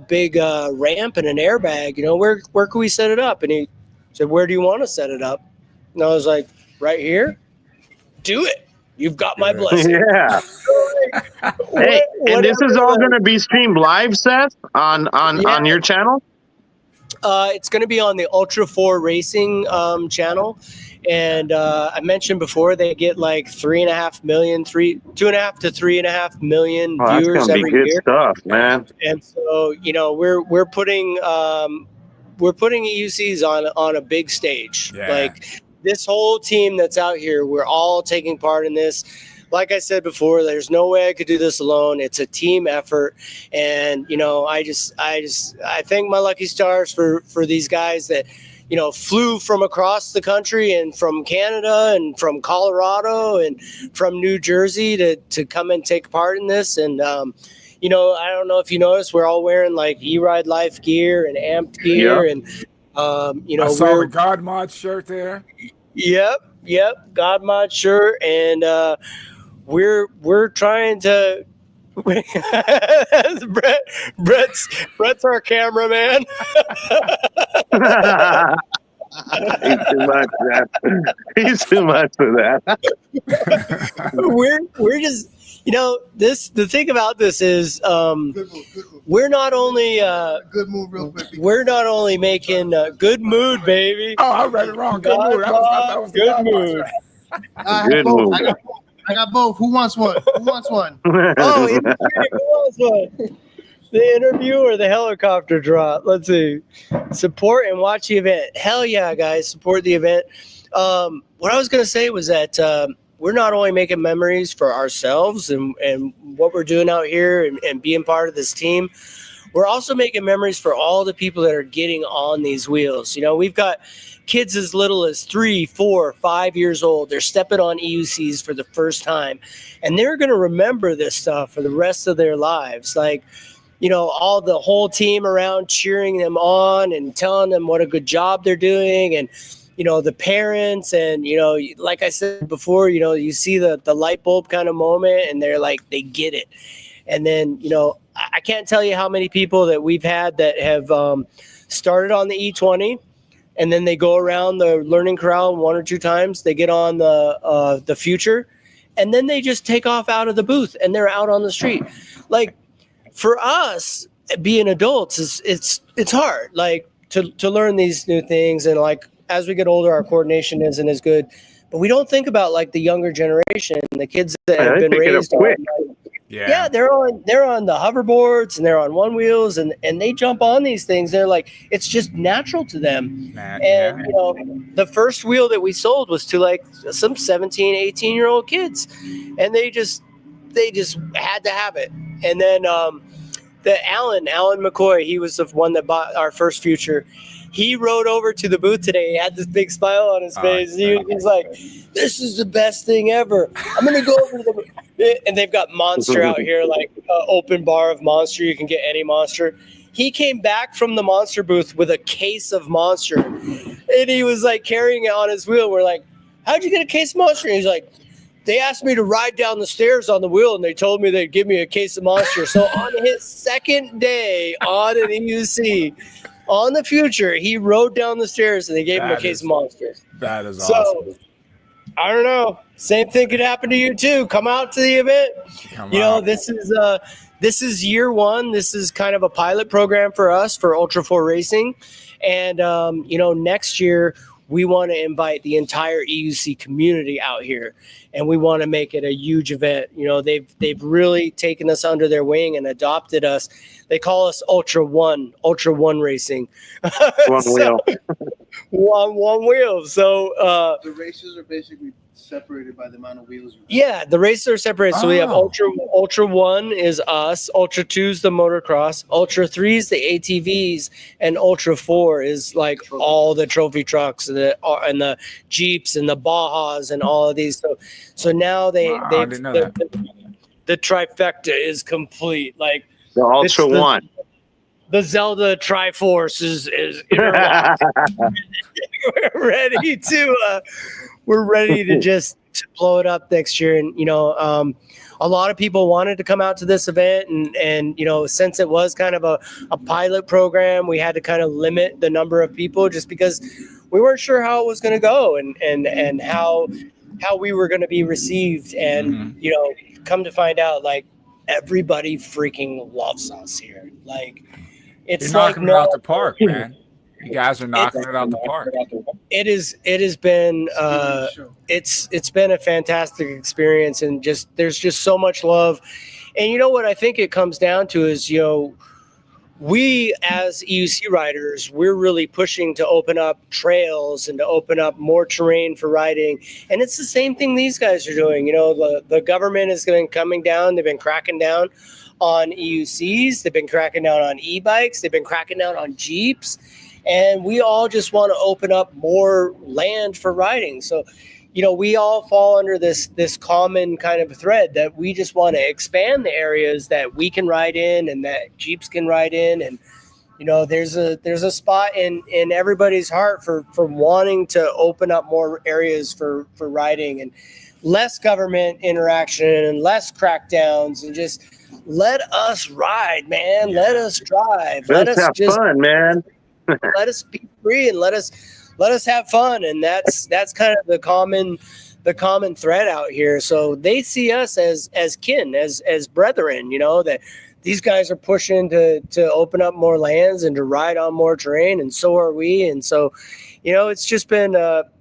big ramp and an airbag. Where can we set it up? And he said, where do you want to set it up? And I was like, right here. Do it. You've got my blessing. Yeah. Hey, and this is all going to be streamed live, Seth, on your channel? It's going to be on the Ultra 4 Racing channel. And I mentioned before, they get like 2.5 to 3.5 million viewers every year. Good stuff, man. And so, we're putting EUCs on a big stage. Yeah. Like this whole team that's out here, we're all taking part in this. Like I said before, there's no way I could do this alone. It's a team effort. And, I thank my lucky stars for these guys that, flew from across the country and from Canada and from Colorado and from New Jersey to come and take part in this. And, I don't know if you noticed, we're all wearing like E-Ride Life gear and amped gear. Yep. And, I saw the God Mod shirt there. Yep. God Mod shirt. And, we're trying to Brett's our cameraman. He's too much for that. He's too much for that. We're just the thing about this is we're not only good mood real quick. We're not only making good mood, baby. Oh, I read it wrong. Good mood. That was good mood. Good mood. I got both. Who wants one? Who wants one? Oh, who wants one? The interview or the helicopter drop? Let's see. Support and watch the event. Hell yeah, guys. Support the event. What I was going to say was that we're not only making memories for ourselves and what we're doing out here and being part of this team, we're also making memories for all the people that are getting on these wheels. We've got kids as little as 3, 4, 5 years old. They're stepping on EUCs for the first time, and they're going to remember this stuff for the rest of their lives. Like, all the whole team around cheering them on and telling them what a good job they're doing. And, the parents and, like I said before, you see the light bulb kind of moment and they're like, they get it. And then, I can't tell you how many people that we've had that have started on the E20 and then they go around the learning corral 1 or 2 times. They get on the future and then they just take off out of the booth and they're out on the street. Like, for us being adults, it's hard, like to learn these new things. And like, as we get older, our coordination isn't as good, but we don't think about like the younger generation, the kids that have been raised on, yeah, they're on the hoverboards and they're on one wheels and they jump on these things. They're like, it's just natural to them. And the first wheel that we sold was to like some 17, 18-year-old kids, and they just had to have it. And then the Alan McCoy, he was the one that bought our first future. He rode over to the booth today. He had this big smile on his face. He's like, this is the best thing ever. I'm going to go over to the booth. And they've got Monster out here, like open bar of Monster. You can get any Monster. He came back from the Monster booth with a case of Monster. And he was like carrying it on his wheel. We're like, how'd you get a case of Monster? And he's like, they asked me to ride down the stairs on the wheel, and they told me they'd give me a case of Monster. So on his second day on an EUC, on the Future, he rode down the stairs, and they gave him a case of Monster. That is awesome. I don't know. Same thing could happen to you too. Come out to the event. This is year one. This is kind of a pilot program for us for Ultra 4 racing, and next year we want to invite the entire EUC community out here, and we want to make it a huge event. They've really taken us under their wing and adopted us. They call us Ultra One racing. One wheel. One wheel. So the races are basically separated by the amount of wheels. Yeah, the races are separated. So we have Ultra 1 is us, Ultra 2 is the motocross, Ultra 3 is the ATVs, and Ultra 4 is like all the trophy trucks and the Jeeps and the Bajas and all of these. So now the trifecta is complete. Like the Ultra 1. The Zelda Triforce is interlocked. We're ready to just blow it up next year. And a lot of people wanted to come out to this event, and since it was kind of a pilot program, we had to kind of limit the number of people just because we weren't sure how it was going to go and how we were going to be received. And come to find out, like, everybody freaking loves us here. Like, it's You're knocking it out the park, man. You guys are knocking it out the park. It has been it's been a fantastic experience, and there's just so much love. And what I think it comes down to is we as EUC riders, we're really pushing to open up trails and to open up more terrain for riding. And it's the same thing these guys are doing. The government has been coming down. They've been cracking down on EUCs. They've been cracking down on e-bikes. They've been cracking down on Jeeps. And we all just want to open up more land for riding. So, we all fall under this common kind of thread that we just want to expand the areas that we can ride in and that Jeeps can ride in. And, there's a spot in everybody's heart for wanting to open up more areas for riding and less government interaction and less crackdowns, and just let us ride, man. Let us drive. Let us have fun, man. Let us be free and let us have fun. And that's kind of the common thread out here. So they see us as kin, as brethren, that these guys are pushing to open up more lands and to ride on more terrain, and so are we. And so, it's just been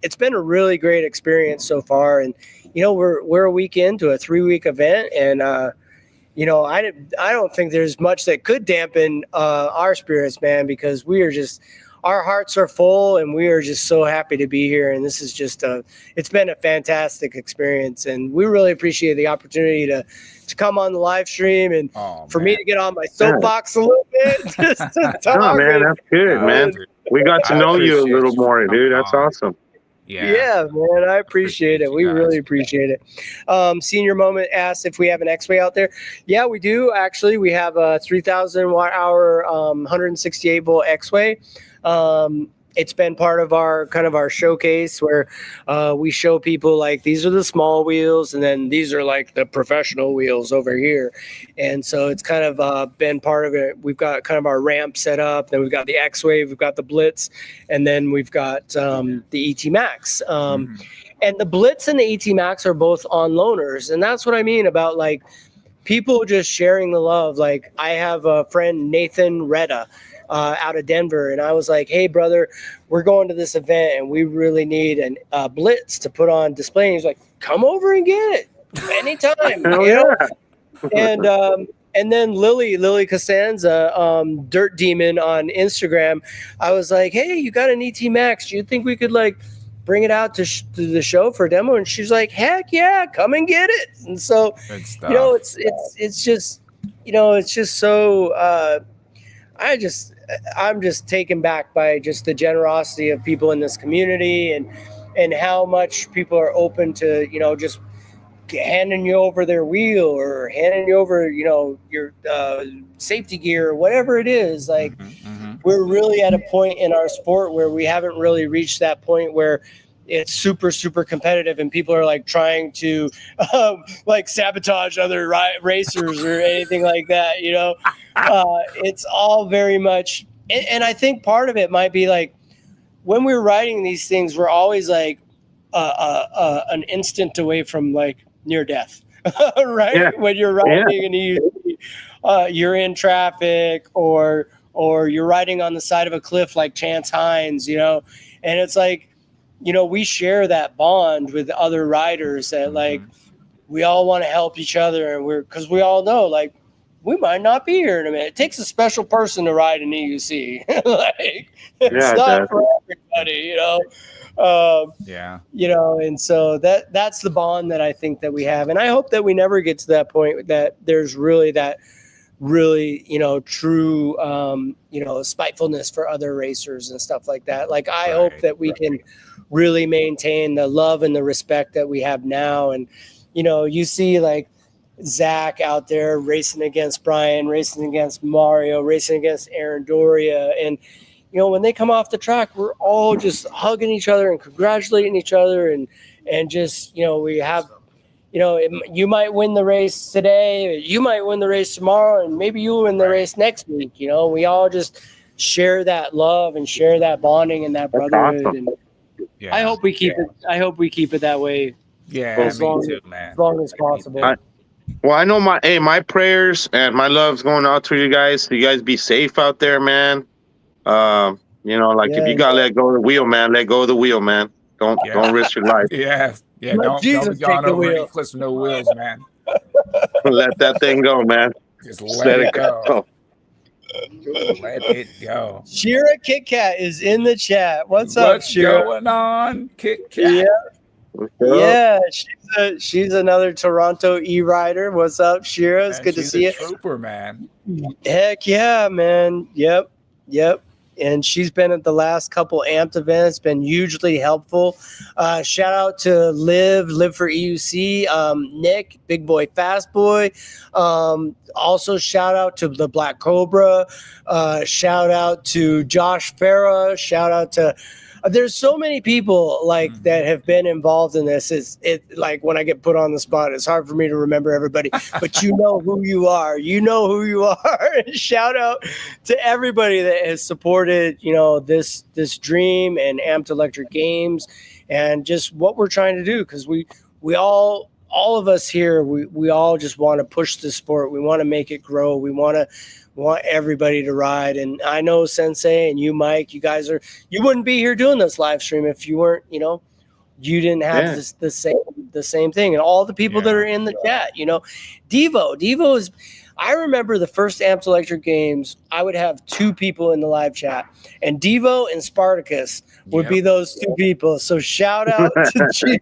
it's been a really great experience so far. And we're a week into a 3-week event, and I don't think there's much that could dampen our spirits, man, because our hearts are full, and we are just so happy to be here. And this is just it's been a fantastic experience, and we really appreciate the opportunity to come on the live stream and for me to get on my soapbox a little bit. Just to talk. Oh, man, that's good, man. We got to know you a little more, dude. That's awesome. Yeah, man, I appreciate it. We really appreciate it. Senior Moment asks if we have an X-Way out there. Yeah, we do. Actually, we have a 3,000 watt hour, 168 volt X-Way. It's been part of our showcase where we show people, like, these are the small wheels, and then these are like the professional wheels over here. And so it's kind of been part of it. We've got kind of our ramp set up, then we've got the X-Wave, we've got the Blitz, and then we've got the ET Max. And the Blitz and the ET Max are both on loaners. And that's what I mean about, like, people just sharing the love. Like, I have a friend, Nathan Retta, out of Denver, and I was like, hey brother, we're going to this event and we really need a Blitz to put on display. And he's like, come over and get it anytime. And then Lily Costanza, Dirt Demon on Instagram, I was like, hey, you got an ET Max, do you think we could like bring it out to the show for a demo? And she's like, heck yeah, come and get it. And so it's just so I'm just taken back by just the generosity of people in this community, and how much people are open to, just handing you over their wheel or handing you over, your safety gear or whatever it is. Like, we're really at a point in our sport where we haven't really reached that point where it's super, super competitive, and people are like trying to like sabotage other racers or anything like that. You know, it's all very much, and I think part of it might be like when we're riding these things, we're always like an instant away from like near death, right? Yeah. When you're riding and you're in traffic or you're riding on the side of a cliff like Chance Hines, you know, and it's like, you know, we share that bond with other riders that like we all want to help each other, and because we all know like we might not be here in a minute. It takes a special person to ride an EUC. Like it's not for everybody, you know. You know, and so that's the bond that I think that we have, and I hope that we never get to that point that there's really you know, true you know, spitefulness for other racers and stuff like that. Like I hope that we can really maintain the love and the respect that we have now. And you know, you see like Zach out there racing against Brian, racing against Mario, racing against Aaron Doria, and you know, when they come off the track, we're all just hugging each other and congratulating each other, and just, you know, we have, you know, you might win the race today, you might win the race tomorrow, and maybe you'll win the race next week. You know, we all just share that love and share that bonding and that brotherhood. Awesome. And I hope we keep it. I hope we keep it that way. Yeah, as long as possible. Well, I know my prayers and my love's going out to you guys. You guys be safe out there, man. You know, like if you gotta let go of the wheel, man, let go of the wheel, man. Don't risk your life. Don't be gone over any cliffs with no wheels, man. Let that thing go, man. Just let it go. Let it go. Shira Kit Kat is in the chat. What's up, Shira? What's going on, Kit Kat? Yeah, she's another Toronto e-rider. What's up, Shira? It's good to see you. Trooper, man. Heck yeah, man. Yep. And she's been at the last couple amped events, been hugely helpful. Shout out to Live for EUC, Nick, Big Boy Fast Boy. Also shout out to the Black Cobra. Shout out to Josh Farah. Shout out to there's so many people like that have been involved in this. It like when I get put on the spot, it's hard for me to remember everybody, but you know who you are. You know who you are. And shout out to everybody that has supported, you know, this dream and Amped Electric Games and just what we're trying to do, because we all of us here, we all just want to push the sport. We want to make it grow. We want everybody to ride. And I know Sensei and you, Mike, you wouldn't be here doing this live stream if you weren't, you know, you didn't have the same thing. And all the people that are in the chat, you know, Devo is, I remember the first Amped Electric Games, I would have two people in the live chat, and Devo and Spartacus would be those two people. So shout out to G.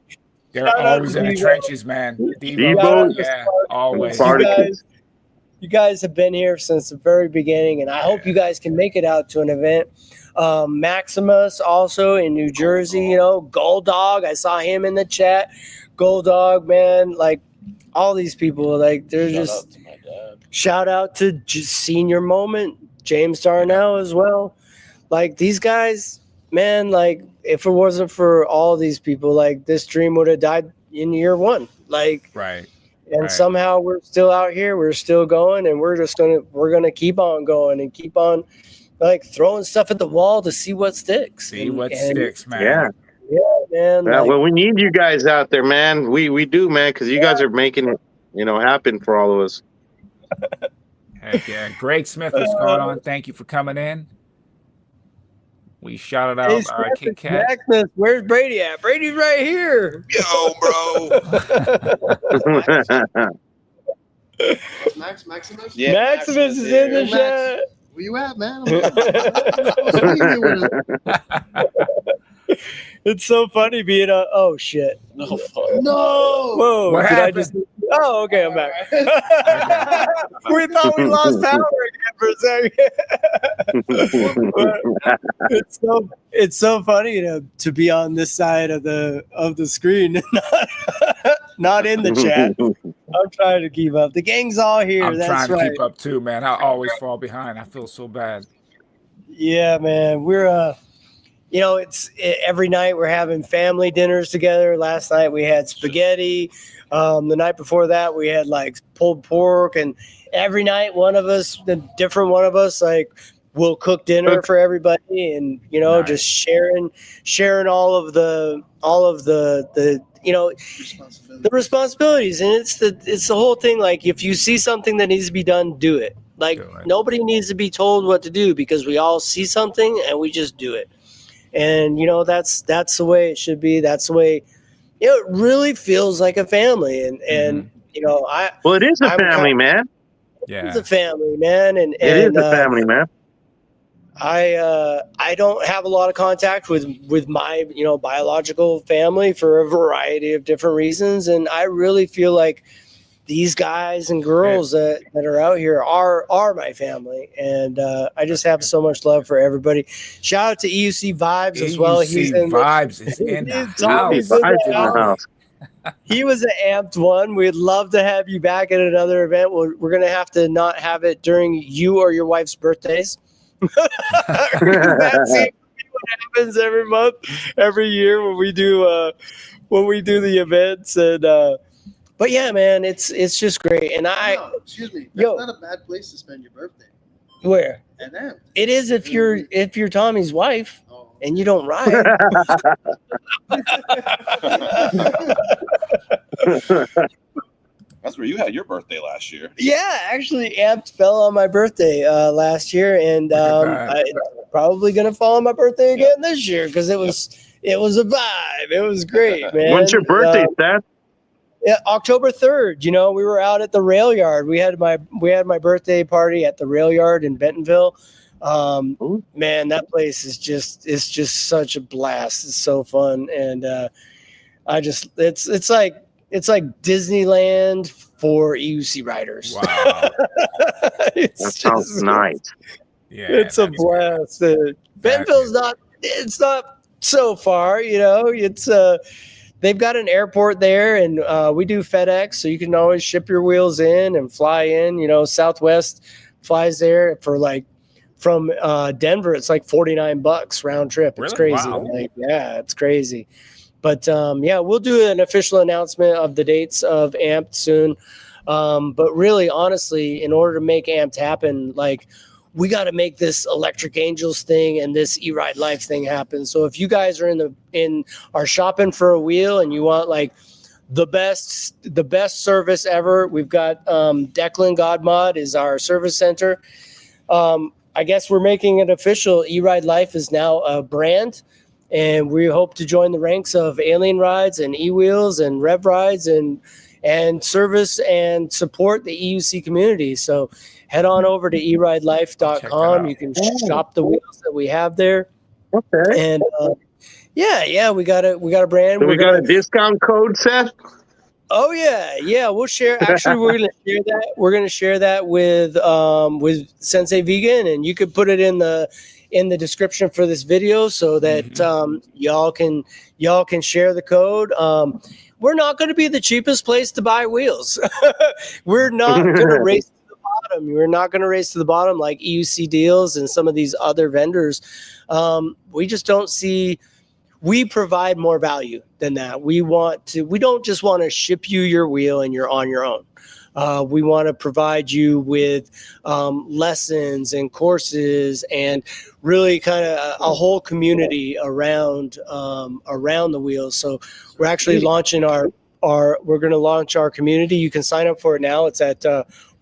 They're always in the trenches, man. Devo, always. You guys have been here since the very beginning, and I hope you guys can make it out to an event. Maximus also in New Jersey, you know, Gold Dog. I saw him in the chat. Gold Dog, man, like all these people, like they're just shout out to Senior Moment, James Darnell as well. Like these guys, man, like if it wasn't for all these people, like this dream would have died in year one. Like And somehow we're still out here, we're still going, and we're gonna keep on going and keep on like throwing stuff at the wall to see what sticks. See what sticks, man. Yeah, man. Yeah, well, we need you guys out there, man. We do, man, because you guys are making it, you know, happen for all of us. Heck yeah. Greg Smith, what's going on? Thank you for coming in. We shouted out our Kit Kat. Where's Brady at? Brady's right here. Yo, bro. Maximus? Yeah, Maximus is in the chat. Where you at, man? It's so funny being oh shit. No. Whoa. What happened? Oh, okay, I'm back. We thought we lost power again for a second. It's so funny to be on this side of the screen, not in the chat. I'm trying to keep up. The gang's all here. I'm That's trying to keep up too, man. I always fall behind. I feel so bad. Yeah, man. We're every night we're having family dinners together. Last night we had spaghetti. The night before that we had like pulled pork, and every night the different one of us, like, will cook dinner for everybody, and Nice. just sharing all of the the responsibilities. And it's the whole thing. Like, if you see something that needs to be done, do it. Like, nobody needs to be told what to do, because we all see something and we just do it. And that's the way it should be. That's the way it really feels like a family. And it is a family, man. Yeah, it's a family, man. And it is a family, man. I don't have a lot of contact with my biological family for a variety of different reasons, and I really feel like these guys and girls that are out here are my family, and I just have so much love for everybody. Shout out to EUC Vibes as well. He's in Vibes is in the house. He was an amped one. We'd love to have you back at another event. We're gonna have to not have it during you or your wife's birthdays. That's what happens every year when we do the events. And but yeah, man, it's just great. And excuse me, that's not a bad place to spend your birthday. Where? At them. It is if you're Tommy's wife and you don't ride. That's where you had your birthday last year. Yeah, actually, Amped fell on my birthday last year, and it's probably gonna fall on my birthday again this year, because it was a vibe. It was great, man. When's your birthday, Seth? Yeah, October 3rd. We were out at the rail yard. We had my birthday party at the rail yard in Bentonville. Man, that place is just such a blast. It's so fun, and it's like Disneyland for EUC riders. Wow. That sounds nice. Yeah, it's a blast. Bentonville's not so far, it's they've got an airport there, and we do FedEx, so you can always ship your wheels in and fly in. Southwest flies there from Denver. It's like $49 round trip. It's really? crazy. Wow. It's crazy. But we'll do an official announcement of the dates of Amped soon. But really, honestly, in order to make Amped happen, we got to make this Electric Angels thing and this E-Ride Life thing happen. So if you guys are are shopping for a wheel and you want the best service ever, we've got Declan Godmod is our service center. I guess we're making it official. E-Ride Life is now a brand. And we hope to join the ranks of Alien Rides and E-Wheels and Rev Rides and service and support the EUC community. So head on over to eridelife.com. You can shop the wheels that we have there. Okay. And we got a brand. So we got a discount code, Seth? Oh yeah. We'll share. Actually, we're gonna share that. We're gonna share that with Sensei Vegan, and you could put it in the description for this video so that y'all can share the code. We're not going to be the cheapest place to buy wheels. We're not going to race to the bottom. We're not going to race to the bottom like EUC Deals and some of these other vendors. We just don't see. We provide more value than that. We don't just want to ship you your wheel and you're on your own. We want to provide you with lessons and courses and really kind of a whole community around the wheels. So we're actually launching we're going to launch our community. You can sign up for it now. It's at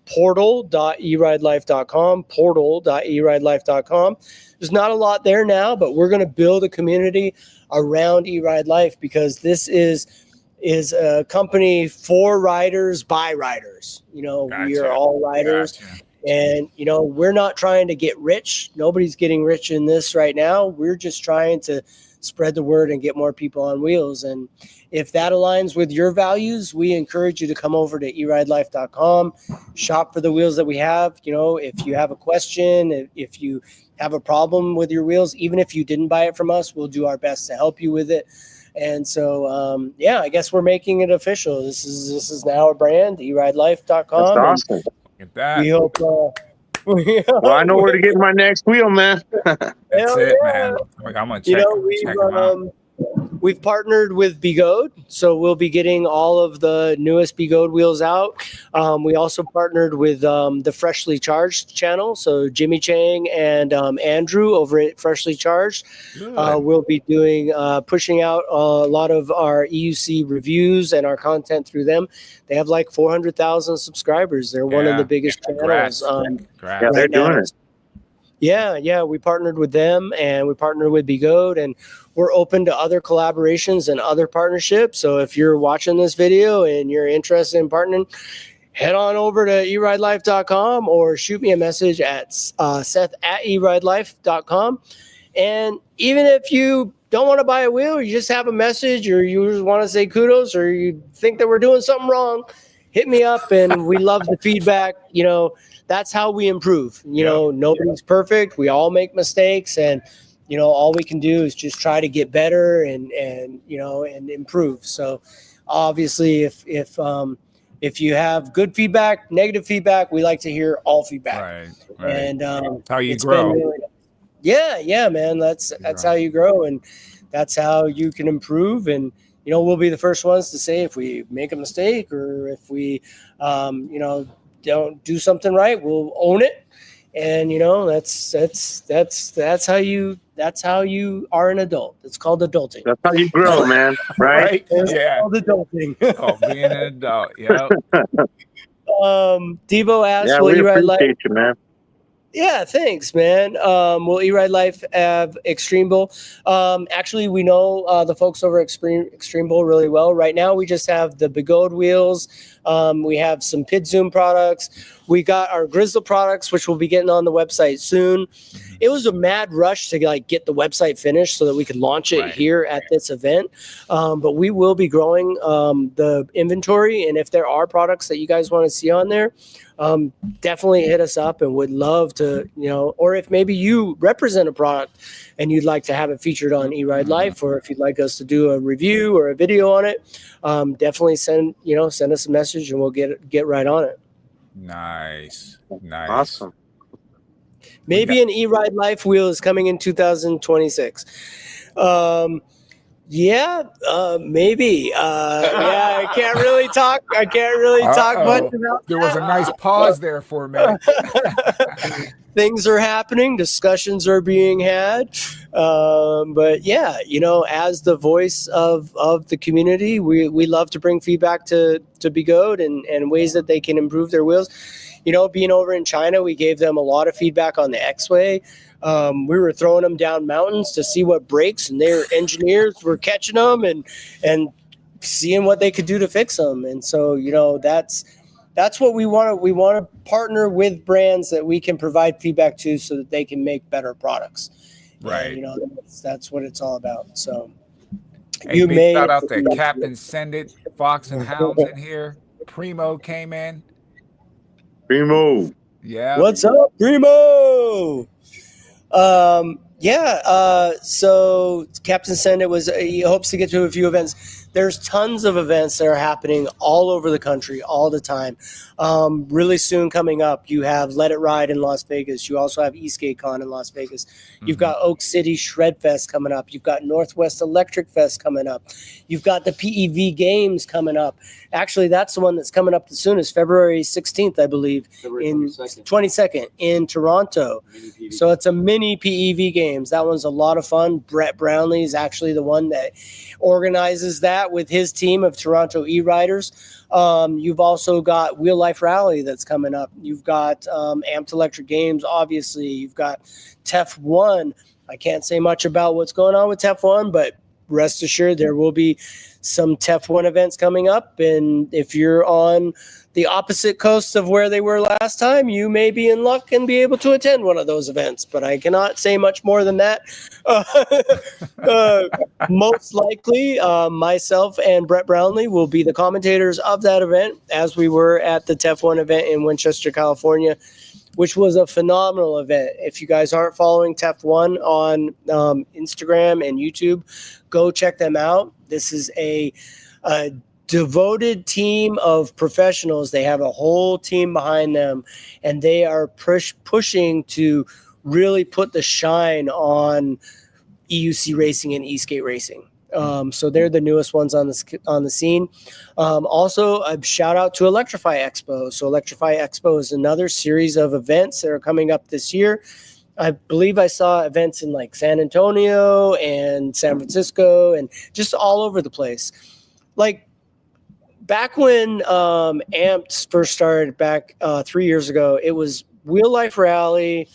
portal.eridelife.com, portal.eridelife.com. There's not a lot there now, but we're going to build a community around E-Ride Life, because this is a company for riders by riders. Gotcha. We are all riders. Gotcha. And, we're not trying to get rich. Nobody's getting rich in this right now. We're just trying to spread the word and get more people on wheels. And if that aligns with your values, we encourage you to come over to eridelife.com, shop for the wheels that we have. If you have a question, if you have a problem with your wheels, even if you didn't buy it from us, we'll do our best to help you with it. And so, I guess we're making it official. This is now a brand, eridelife.com. That's awesome. Look at that. We hope Well, I know where to get my next wheel, man. That's it, man. Like, I'm gonna check, check them out. We've partnered with Bigode, so we'll be getting all of the newest Bigode wheels out. We also partnered with the Freshly Charged channel, so Jimmy Chang and Andrew over at Freshly Charged will be doing pushing out a lot of our EUC reviews and our content through them. They have like 400,000 subscribers. They're one of the biggest channels. Yeah, they're doing it. Yeah, we partnered with them and we partnered with Bigode, and we're open to other collaborations and other partnerships. So if you're watching this video and you're interested in partnering, head on over to eridelife.com or shoot me a message at Seth@eridelife.com. And even if you don't want to buy a wheel, or you just have a message, or you just want to say kudos, or you think that we're doing something wrong, hit me up, and we love the feedback. That's how we improve. Nobody's perfect. We all make mistakes, and all we can do is just try to get better and improve. So obviously, if you have good feedback, negative feedback, we like to hear all feedback. Right. And that's how you grow. Yeah, man. That's how you grow, and that's how you can improve. And we'll be the first ones to say if we make a mistake, or if we don't do something right, we'll own it. And that's how you are an adult. It's called adulting. That's how you grow, man. Right? It's called adulting. Being an adult. Yeah. Devo asked, "Will you ride life?" You, man. Yeah, thanks, man. Will E-Ride Life have Extreme Bull? Actually, we know the folks over at Extreme Bull really well. Right now, we just have the Bigode wheels. We have some Pid Zoom products. We got our Grizzle products, which we'll be getting on the website soon. It was a mad rush to get the website finished so that we could launch it here at this event. But we will be growing the inventory, and if there are products that you guys want to see on there, definitely hit us up, and would love to, or if maybe you represent a product and you'd like to have it featured on E-Ride Life, or if you'd like us to do a review or a video on it, definitely send us a message, and we'll get right on it. Nice. Awesome. Maybe an E-Ride Life wheel is coming in 2026. Maybe. I can't really talk. Talk much about. There was a nice pause there for a minute. Things are happening. Discussions are being had. But yeah, as the voice of the community, we love to bring feedback to Bigode and ways that they can improve their wheels. Being over in China, we gave them a lot of feedback on the X-Way. We were throwing them down mountains to see what breaks, and their engineers were catching them and seeing what they could do to fix them. And so, that's what we want. We want to partner with brands that we can provide feedback to, so that they can make better products. Right. And, that's what it's all about. So, hey, big shout out to Captain Send It, Fox and Hounds in here. Primo came in. Primo. Yeah. What's up, Primo? So Captain Send It he hopes to get to a few events. There's tons of events that are happening all over the country all the time. Really soon coming up, you have Let It Ride in Las Vegas. You also have Eastgate Con in Las Vegas. You've got Oak City Shred Fest coming up. You've got Northwest Electric Fest coming up. You've got the PEV Games coming up. Actually, that's the one that's coming up the soonest, February 16th, I believe, in 22nd in Toronto. So it's a mini PEV Games. That one's a lot of fun. Brett Brownlee is actually the one that organizes that with his team of Toronto E-Riders. You've also got Wheel Life Rally that's coming up. You've got Amped Electric Games, obviously. You've got TEF1. I can't say much about what's going on with TEF1, but rest assured there will be some TEF1 events coming up. And if you're on the opposite coast of where they were last time, you may be in luck and be able to attend one of those events. But I cannot say much more than that. Most likely, myself and Brett Brownlee will be the commentators of that event, as we were at the TEF1 event in Winchester, California, which was a phenomenal event. If you guys aren't following TEF1 on Instagram and YouTube, go check them out. This is a devoted team of professionals. They have a whole team behind them, and they are pushing to really put the shine on EUC racing and e-skate racing. So they're the newest ones on the scene. Also, a shout out to Electrify Expo. So Electrify Expo is another series of events that are coming up this year. I believe I saw events in like San Antonio and San Francisco and just all over the place. Like back when Amped first started back 3 years ago, it was Wheel Life Rally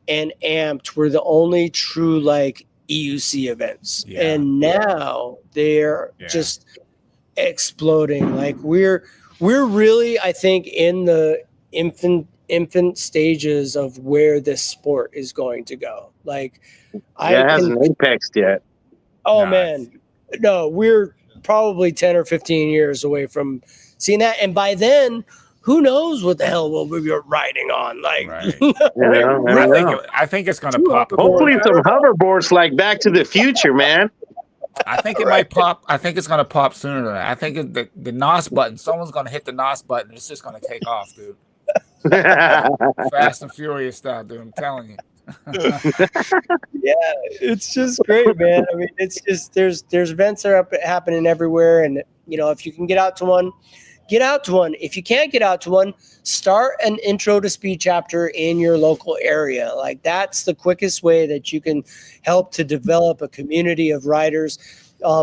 and Amped were the only true like EUC events. Yeah. And now they're just exploding. Like we're really, I think, in the infant stages of where this sport is going to go. Like it hasn't apexed yet. Oh man. No, we're probably 10 or 15 years away from seeing that. And by then, who knows what the hell we'll be riding on? Like, I think it's going to pop. Hopefully, some hoverboards like Back to the Future, man. I think it might pop. I think it's going to pop sooner than that. I think the NOS button. Someone's going to hit the NOS button. It's just going to take off, dude. Fast and Furious style, dude. I'm telling you. Yeah, it's just great, man. I mean, it's just there's events that are happening everywhere, and you know, if you can get out to one. Get out to one. If you can't get out to one, start an intro to speed chapter in your local area. Like that's the quickest way that you can help to develop a community of riders.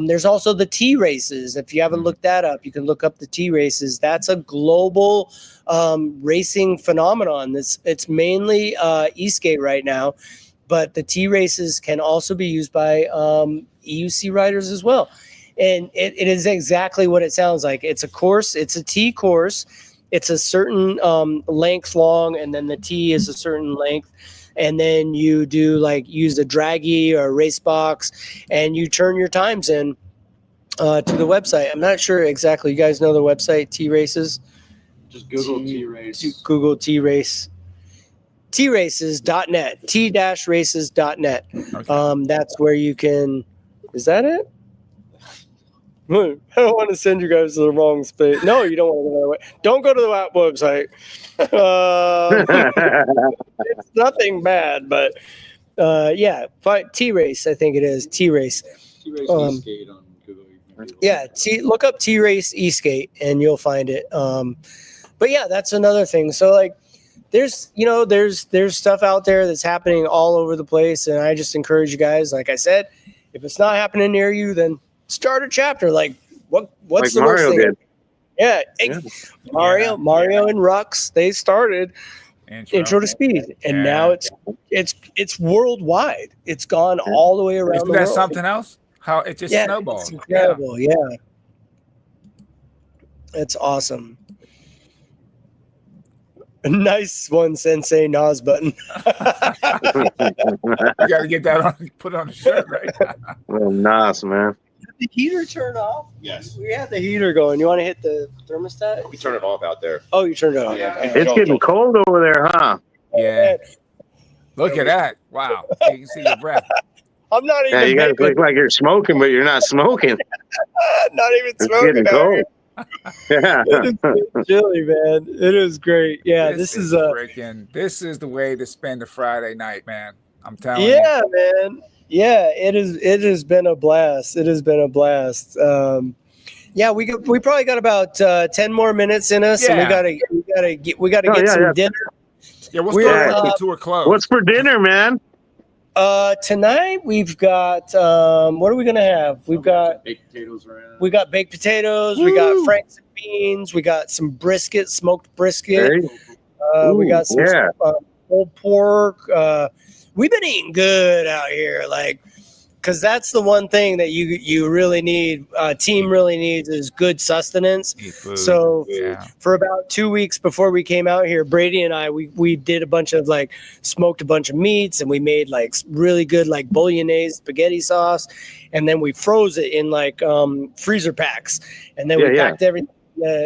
There's also the T races. If you haven't looked that up, you can look up the T races. That's a global racing phenomenon. It's mainly e-skate right now, but the T races can also be used by EUC riders as well. And it is exactly what it sounds like. It's a course. It's a T course. It's a certain length long, and then the T is a certain length. And then you do like use a draggy or a race box, and you turn your times in to the website. I'm not sure exactly. You guys know the website, T Races? Just Google T Race. Google T Race. traces.net. T-races.net. Okay. That's where you can. Is that it? I don't want to send you guys to the wrong space. No, you don't want to go that way. Don't go to the website. It's nothing bad, but yeah, T-Race, I think it is. T-Race. T-Race e-skate on Google. Yeah, look up T-Race e-skate and you'll find it. But yeah, that's another thing. So like there's stuff out there that's happening all over the place, and I just encourage you guys, like I said, if it's not happening near you, then start a chapter. Like what's like the Mario worst thing? did. Yeah. Mario and Rux, they started intro to speed, and now it's worldwide. It's gone all the way around. Isn't that something else? How it just snowballed. It's incredible. Yeah. It's awesome. Nice one, Sensei Nas button. You got to get that on. Put it on the shirt, right? Well, Nas, man. The heater turn off? Yes. We had the heater going. You want to hit the thermostat? We turn it off out there. Oh, you turned it off. Yeah. It's getting cold over there, huh? Yeah. Look at that. Wow. You can see your breath. I'm not even. Yeah, you guys look like you're smoking, but you're not smoking. Not even smoking. It's getting cold. Yeah. It's chilly, man. It is great. Yeah, this is this is the way to spend a Friday night, man. I'm telling you. Yeah, man. Yeah, it has been a blast. It has been a blast. Yeah, we probably got about 10 more minutes in us, and we gotta get some dinner. Yeah, we'll start at 2 o'clock. What's for dinner, man? Tonight we've got what are we gonna have? We've got baked potatoes around. We got baked potatoes. Woo! We got franks and beans. We got some brisket, smoked brisket. We got some pulled pork. We've been eating good out here, like, because that's the one thing that you really need. Team really needs is good sustenance. So for about 2 weeks before we came out here, Brady and I we did smoked a bunch of meats, and we made like really good like bolognese spaghetti sauce, and then we froze it in like freezer packs, and then we packed everything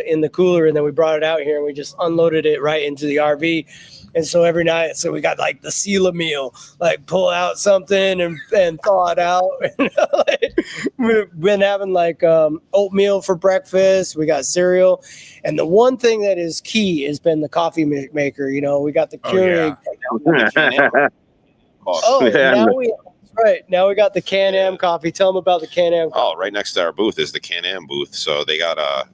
in the cooler, and then we brought it out here and we just unloaded it right into the RV. And so every night, so we got like the Sela meal, like pull out something and thaw it out. Like, we've been having like oatmeal for breakfast. We got cereal. And the one thing that is key has been the coffee maker. You know, we got the Keurig. Now we got the Can-Am coffee. Tell them about the Can-Am coffee. Oh, right next to our booth is the Can-Am booth. So they got a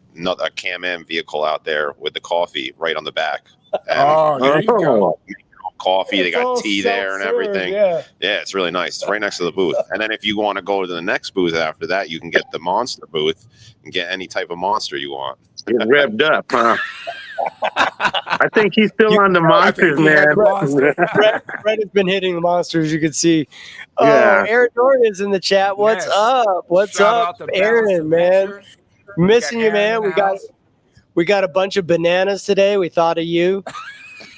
Can-Am vehicle out there with the coffee right on the back. And there you go. Coffee, they got tea there and everything. Yeah, it's really nice. It's right next to the booth. And then if you want to go to the next booth after that, you can get the Monster booth and get any type of Monster you want. Get revved up, huh? I think he's still on the Monsters, man. Brett has been hitting the Monsters, you can see. Yeah. Aaron Jordan is in the chat. What's up? What's up, Aaron, man? Missing you, man. We got a bunch of bananas today. We thought of you.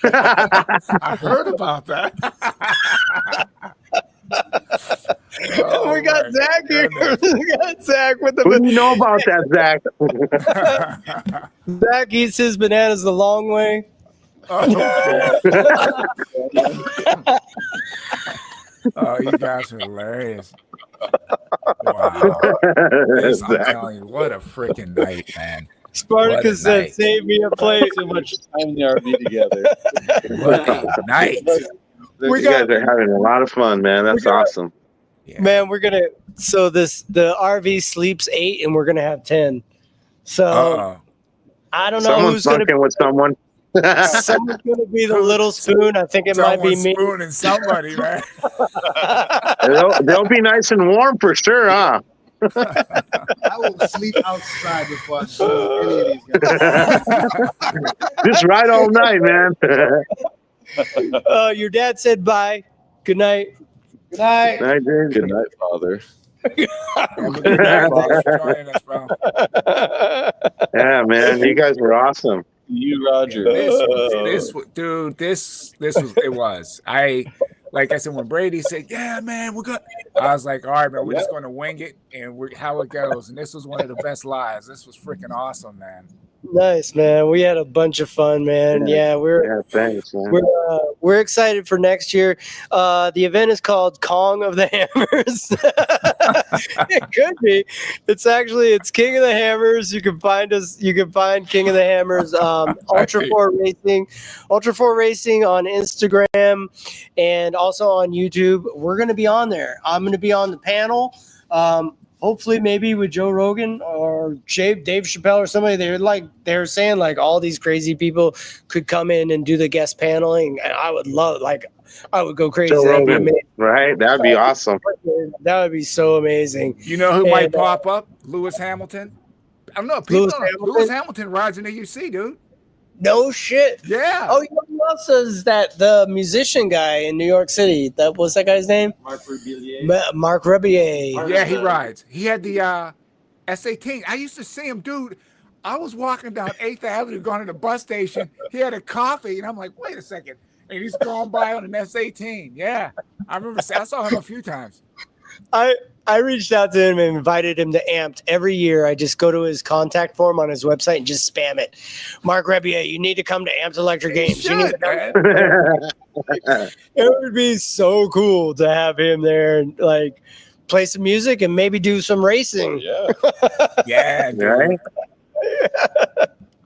I heard about that. We got Zach here. We got Zach with the. What do you know about that, Zach? Zach eats his bananas the long way. Oh, you guys are hilarious. Wow. I'm telling you, what a freaking night, man. Spartacus said, save me a plate. So much time in the RV together. What a night. You guys are having a lot of fun, man. That's awesome. Yeah. Man, the RV sleeps 8 and we're going to have 10. So I don't know who's going to with someone. Someone's going to be the little spoon. I think it might be me. Spooning somebody, man. They'll be nice and warm for sure, huh? I will sleep outside before I do any of these guys. Just ride all night, man. Your dad said bye. Good night. Good night. Good night, Father. Yeah, man. You guys were awesome. You, Roger. This was. Like I said, when Brady said, "Yeah, man, we're good," I was like, "All right, man, we're just going to wing it and how it goes." And this was one of the best lives. This was freaking awesome, man. Nice, man. We had a bunch of fun, man. Thanks, man. We're excited for next year. The event is called Kong of the Hammers. It could be. It's King of the Hammers. You can find us. You can find King of the Hammers. Ultra 4 Racing on Instagram and also on YouTube. We're gonna be on there. I'm gonna be on the panel. Hopefully maybe with Joe Rogan or Dave Chappelle or somebody. They're saying like all these crazy people could come in and do the guest paneling, and I would go crazy. Joe Rogan, right? That'd be awesome. That would be so amazing. You know who might pop up? Lewis Hamilton. I don't know. Lewis Hamilton rides in the UC, dude. No shit. Yeah. Oh, you know who else is that? The musician guy in New York City. What's that guy's name? Mark Rebillier. Yeah, he rides. He had the S18. I used to see him, dude. I was walking down 8th Avenue going to the bus station. He had a coffee, and I'm like, wait a second. And he's going by on an S18. Yeah. I saw him a few times. I reached out to him and invited him to Amped every year. I just go to his contact form on his website and just spam it. Mark Rebillier, you need to come to Amped Electric Games. It would be so cool to have him there and like play some music and maybe do some racing. Yeah, dude.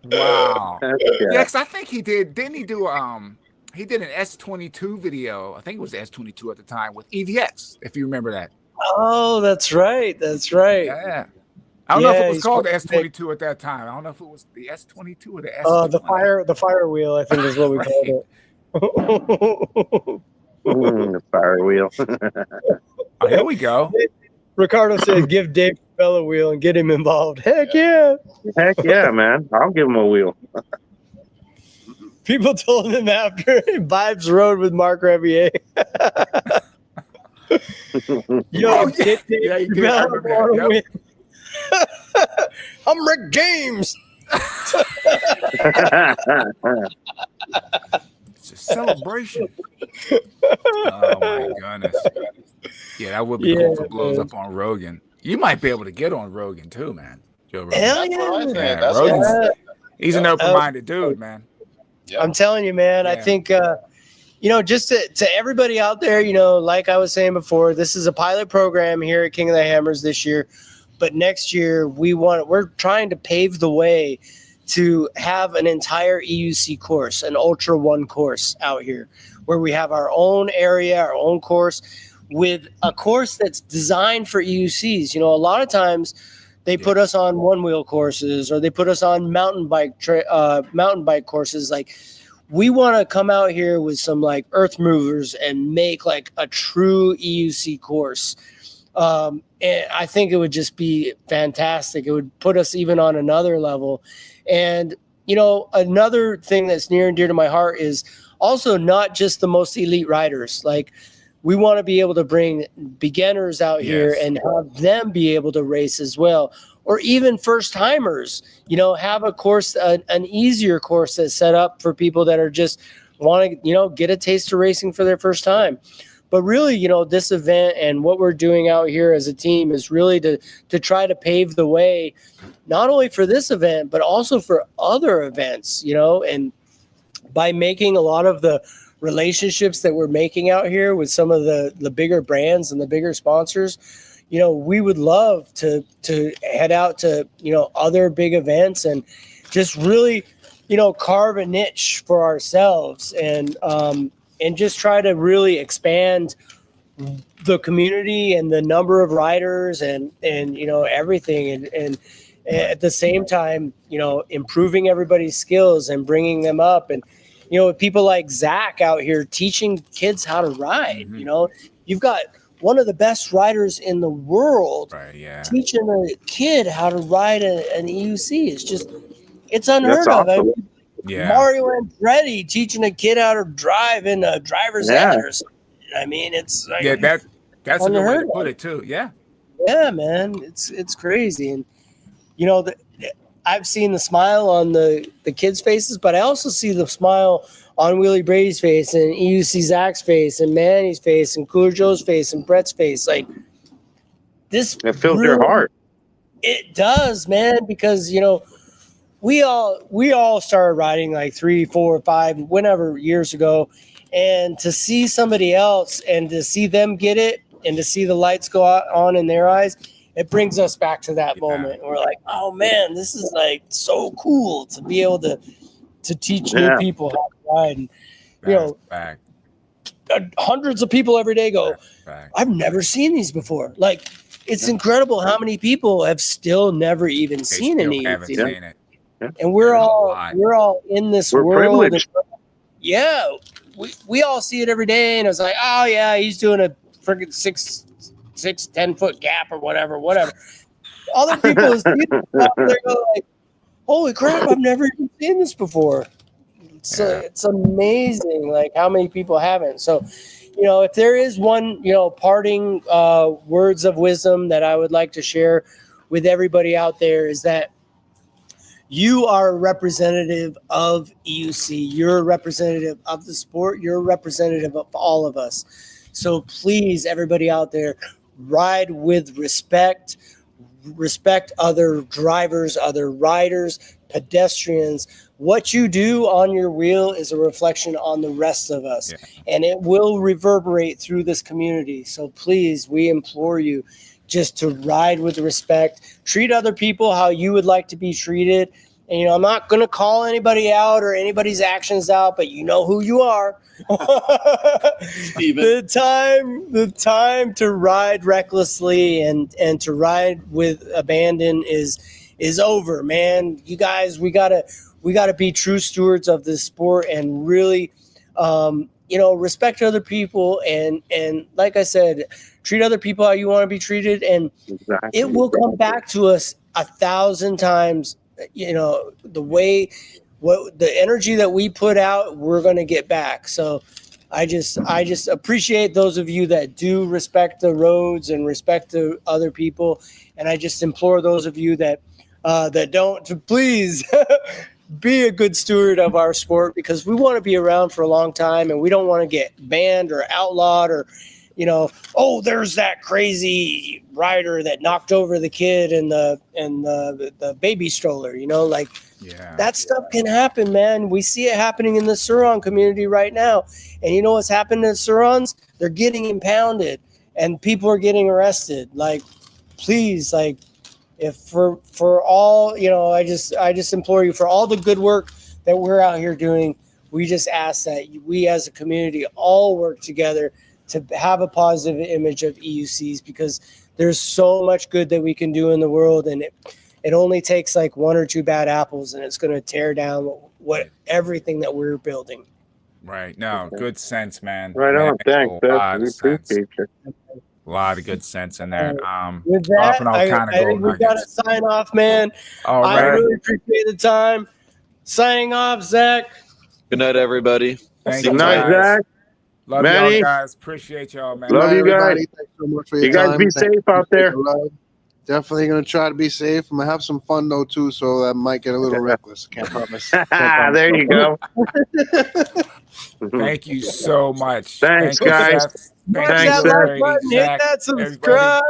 Wow. Yeah, because I think he did. Didn't he do he did an S22 video. I think it was S22 at the time with EVX, if you remember that. Oh, that's right. Yeah. I don't know if it was called the S22 at that time. I don't know if it was the S22 or the S22. The fire wheel, I think is what we called it. The fire wheel. Oh, here we go. Ricardo said, give Dave Chappelle a wheel and get him involved. Heck yeah. Heck yeah, man. I'll give him a wheel. People told him after Vibes Road with Mark Rebillier. Yo, Dave Chappelle, yep. I'm Rick James. It's a celebration. Oh my goodness. Yeah, that would be cool if it blows up on Rogan. You might be able to get on Rogan too, man. Joe Rogan. Hell yeah. Rogan's, he's an open-minded dude, man. I'm telling you, man, I think, just to everybody out there, like I was saying before, this is a pilot program here at King of the Hammers this year. But next year, we're trying to pave the way to have an entire EUC course, an Ultra One course out here, where we have our own area, our own course, with a course that's designed for EUCs. A lot of times they put us on one-wheel courses, or they put us on mountain bike courses. Like, we want to come out here with some like earth movers and make like a true EUC course. And I think it would just be fantastic. It would put us even on another level. And, another thing that's near and dear to my heart is also not just the most elite riders. Like, we want to be able to bring beginners out here and have them be able to race as well. Or even first timers, have a course, an easier course that's set up for people that are just want to, get a taste of racing for their first time. But really, this event and what we're doing out here as a team is really to try to pave the way, not only for this event, but also for other events, and by making a lot of the relationships that we're making out here with some of the bigger brands and the bigger sponsors, we would love to head out to, other big events and just really, carve a niche for ourselves and just try to really expand the community and the number of riders and everything. And at the same time, improving everybody's skills and bringing them up. And, people like Zach out here teaching kids how to ride. You've got one of the best riders in the world teaching a kid how to ride an EUC. It's unheard of. I mean, Mario Andretti teaching a kid how to drive in a driver's ed or something. I mean, it's like, that's a good way to put it too. Yeah, man, it's crazy. And I've seen the smile on the kids' faces, but I also see the smile on Wheelie Brady's face and EUC Zach's face and Manny's face and Cooler Joe's face and Brett's face. Like, this, it fills your heart. It does, man, because we all started riding like 3, 4, 5, whenever years ago, and to see somebody else and to see them get it and to see the lights go on in their eyes, it brings us back to that moment. We're like, oh man, this is like so cool to be able to teach new people how to ride. And hundreds of people every day go, I've never seen these before. Like, it's incredible how many people have still never even seen an EUC. And we're all in this world. We all see it every day, and it's like, oh yeah, he's doing a freaking 10-foot gap or whatever. Other people see it, they go like, holy crap, I've never even seen this before. It's amazing, like, how many people haven't. So, if there is one, parting words of wisdom that I would like to share with everybody out there, is that you are a representative of EUC. You're a representative of the sport. You're a representative of all of us. So please, everybody out there, ride with respect. Respect other drivers, other riders, pedestrians. What you do on your wheel is a reflection on the rest of us, and it will reverberate through this community. So please, we implore you just to ride with respect, treat other people how you would like to be treated. And, I'm not going to call anybody out or anybody's actions out, but you know who you are. The time to ride recklessly and to ride with abandon is over, man. You guys, we gotta be true stewards of this sport and really, respect other people and like I said, treat other people how you want to be treated, and it will come back to us 1,000 times. The energy that we put out, we're going to get back. So I just appreciate those of you that do respect the roads and respect the other people. And I just implore those of you that don't, to please be a good steward of our sport, because we want to be around for a long time and we don't want to get banned or outlawed or oh, there's that crazy rider that knocked over the kid in the baby stroller, like that stuff can happen, man. We see it happening in the Suron community right now. And you know what's happening to Surons? They're getting impounded and people are getting arrested. Like, please, like, if for all, I just implore you, for all the good work that we're out here doing, we just ask that we as a community all work together to have a positive image of EUCs, because there's so much good that we can do in the world, and it only takes like one or two bad apples and it's going to tear down everything that we're building. Right. No, good sense, man. Right on. Thanks. We appreciate you. A lot of good sense in there. With that, I think we got to sign off, man. All right. I really appreciate the time. Signing off, Zach. Good night, everybody. Thank you, good night, Zach. Love Manny. y'all guys. Appreciate y'all, man. Love you guys. Thanks so much for your time. You guys be safe out there. Definitely going to try to be safe. I'm going to have some fun, though, too, so that might get a little reckless. Can't promise. There you go. Thank you so much. Thanks, guys. Seth. Hit that like button, hit that subscribe,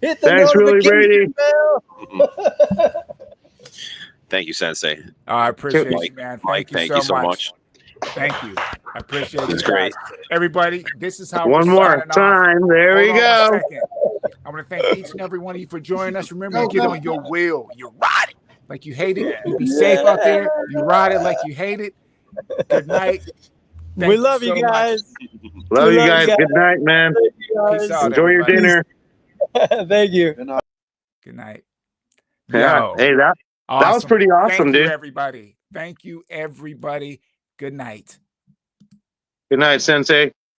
hit the notification bell. Thank you, Sensei. I appreciate you, man. Thank you so much. Thank you. I appreciate it. It's great. Everybody, this is how one more time. There we go. I'm going to thank each and every one of you for joining us. Remember, you get on your wheel. You ride it like you hate it. You be safe out there. You ride it like you hate it. Good night. We love you guys. Love you guys. Good night, man. Peace out. Enjoy your dinner. Thank you. Good night. Yeah. Hey, that was pretty awesome, dude. Thank you, everybody. Good night. Good night, Sensei.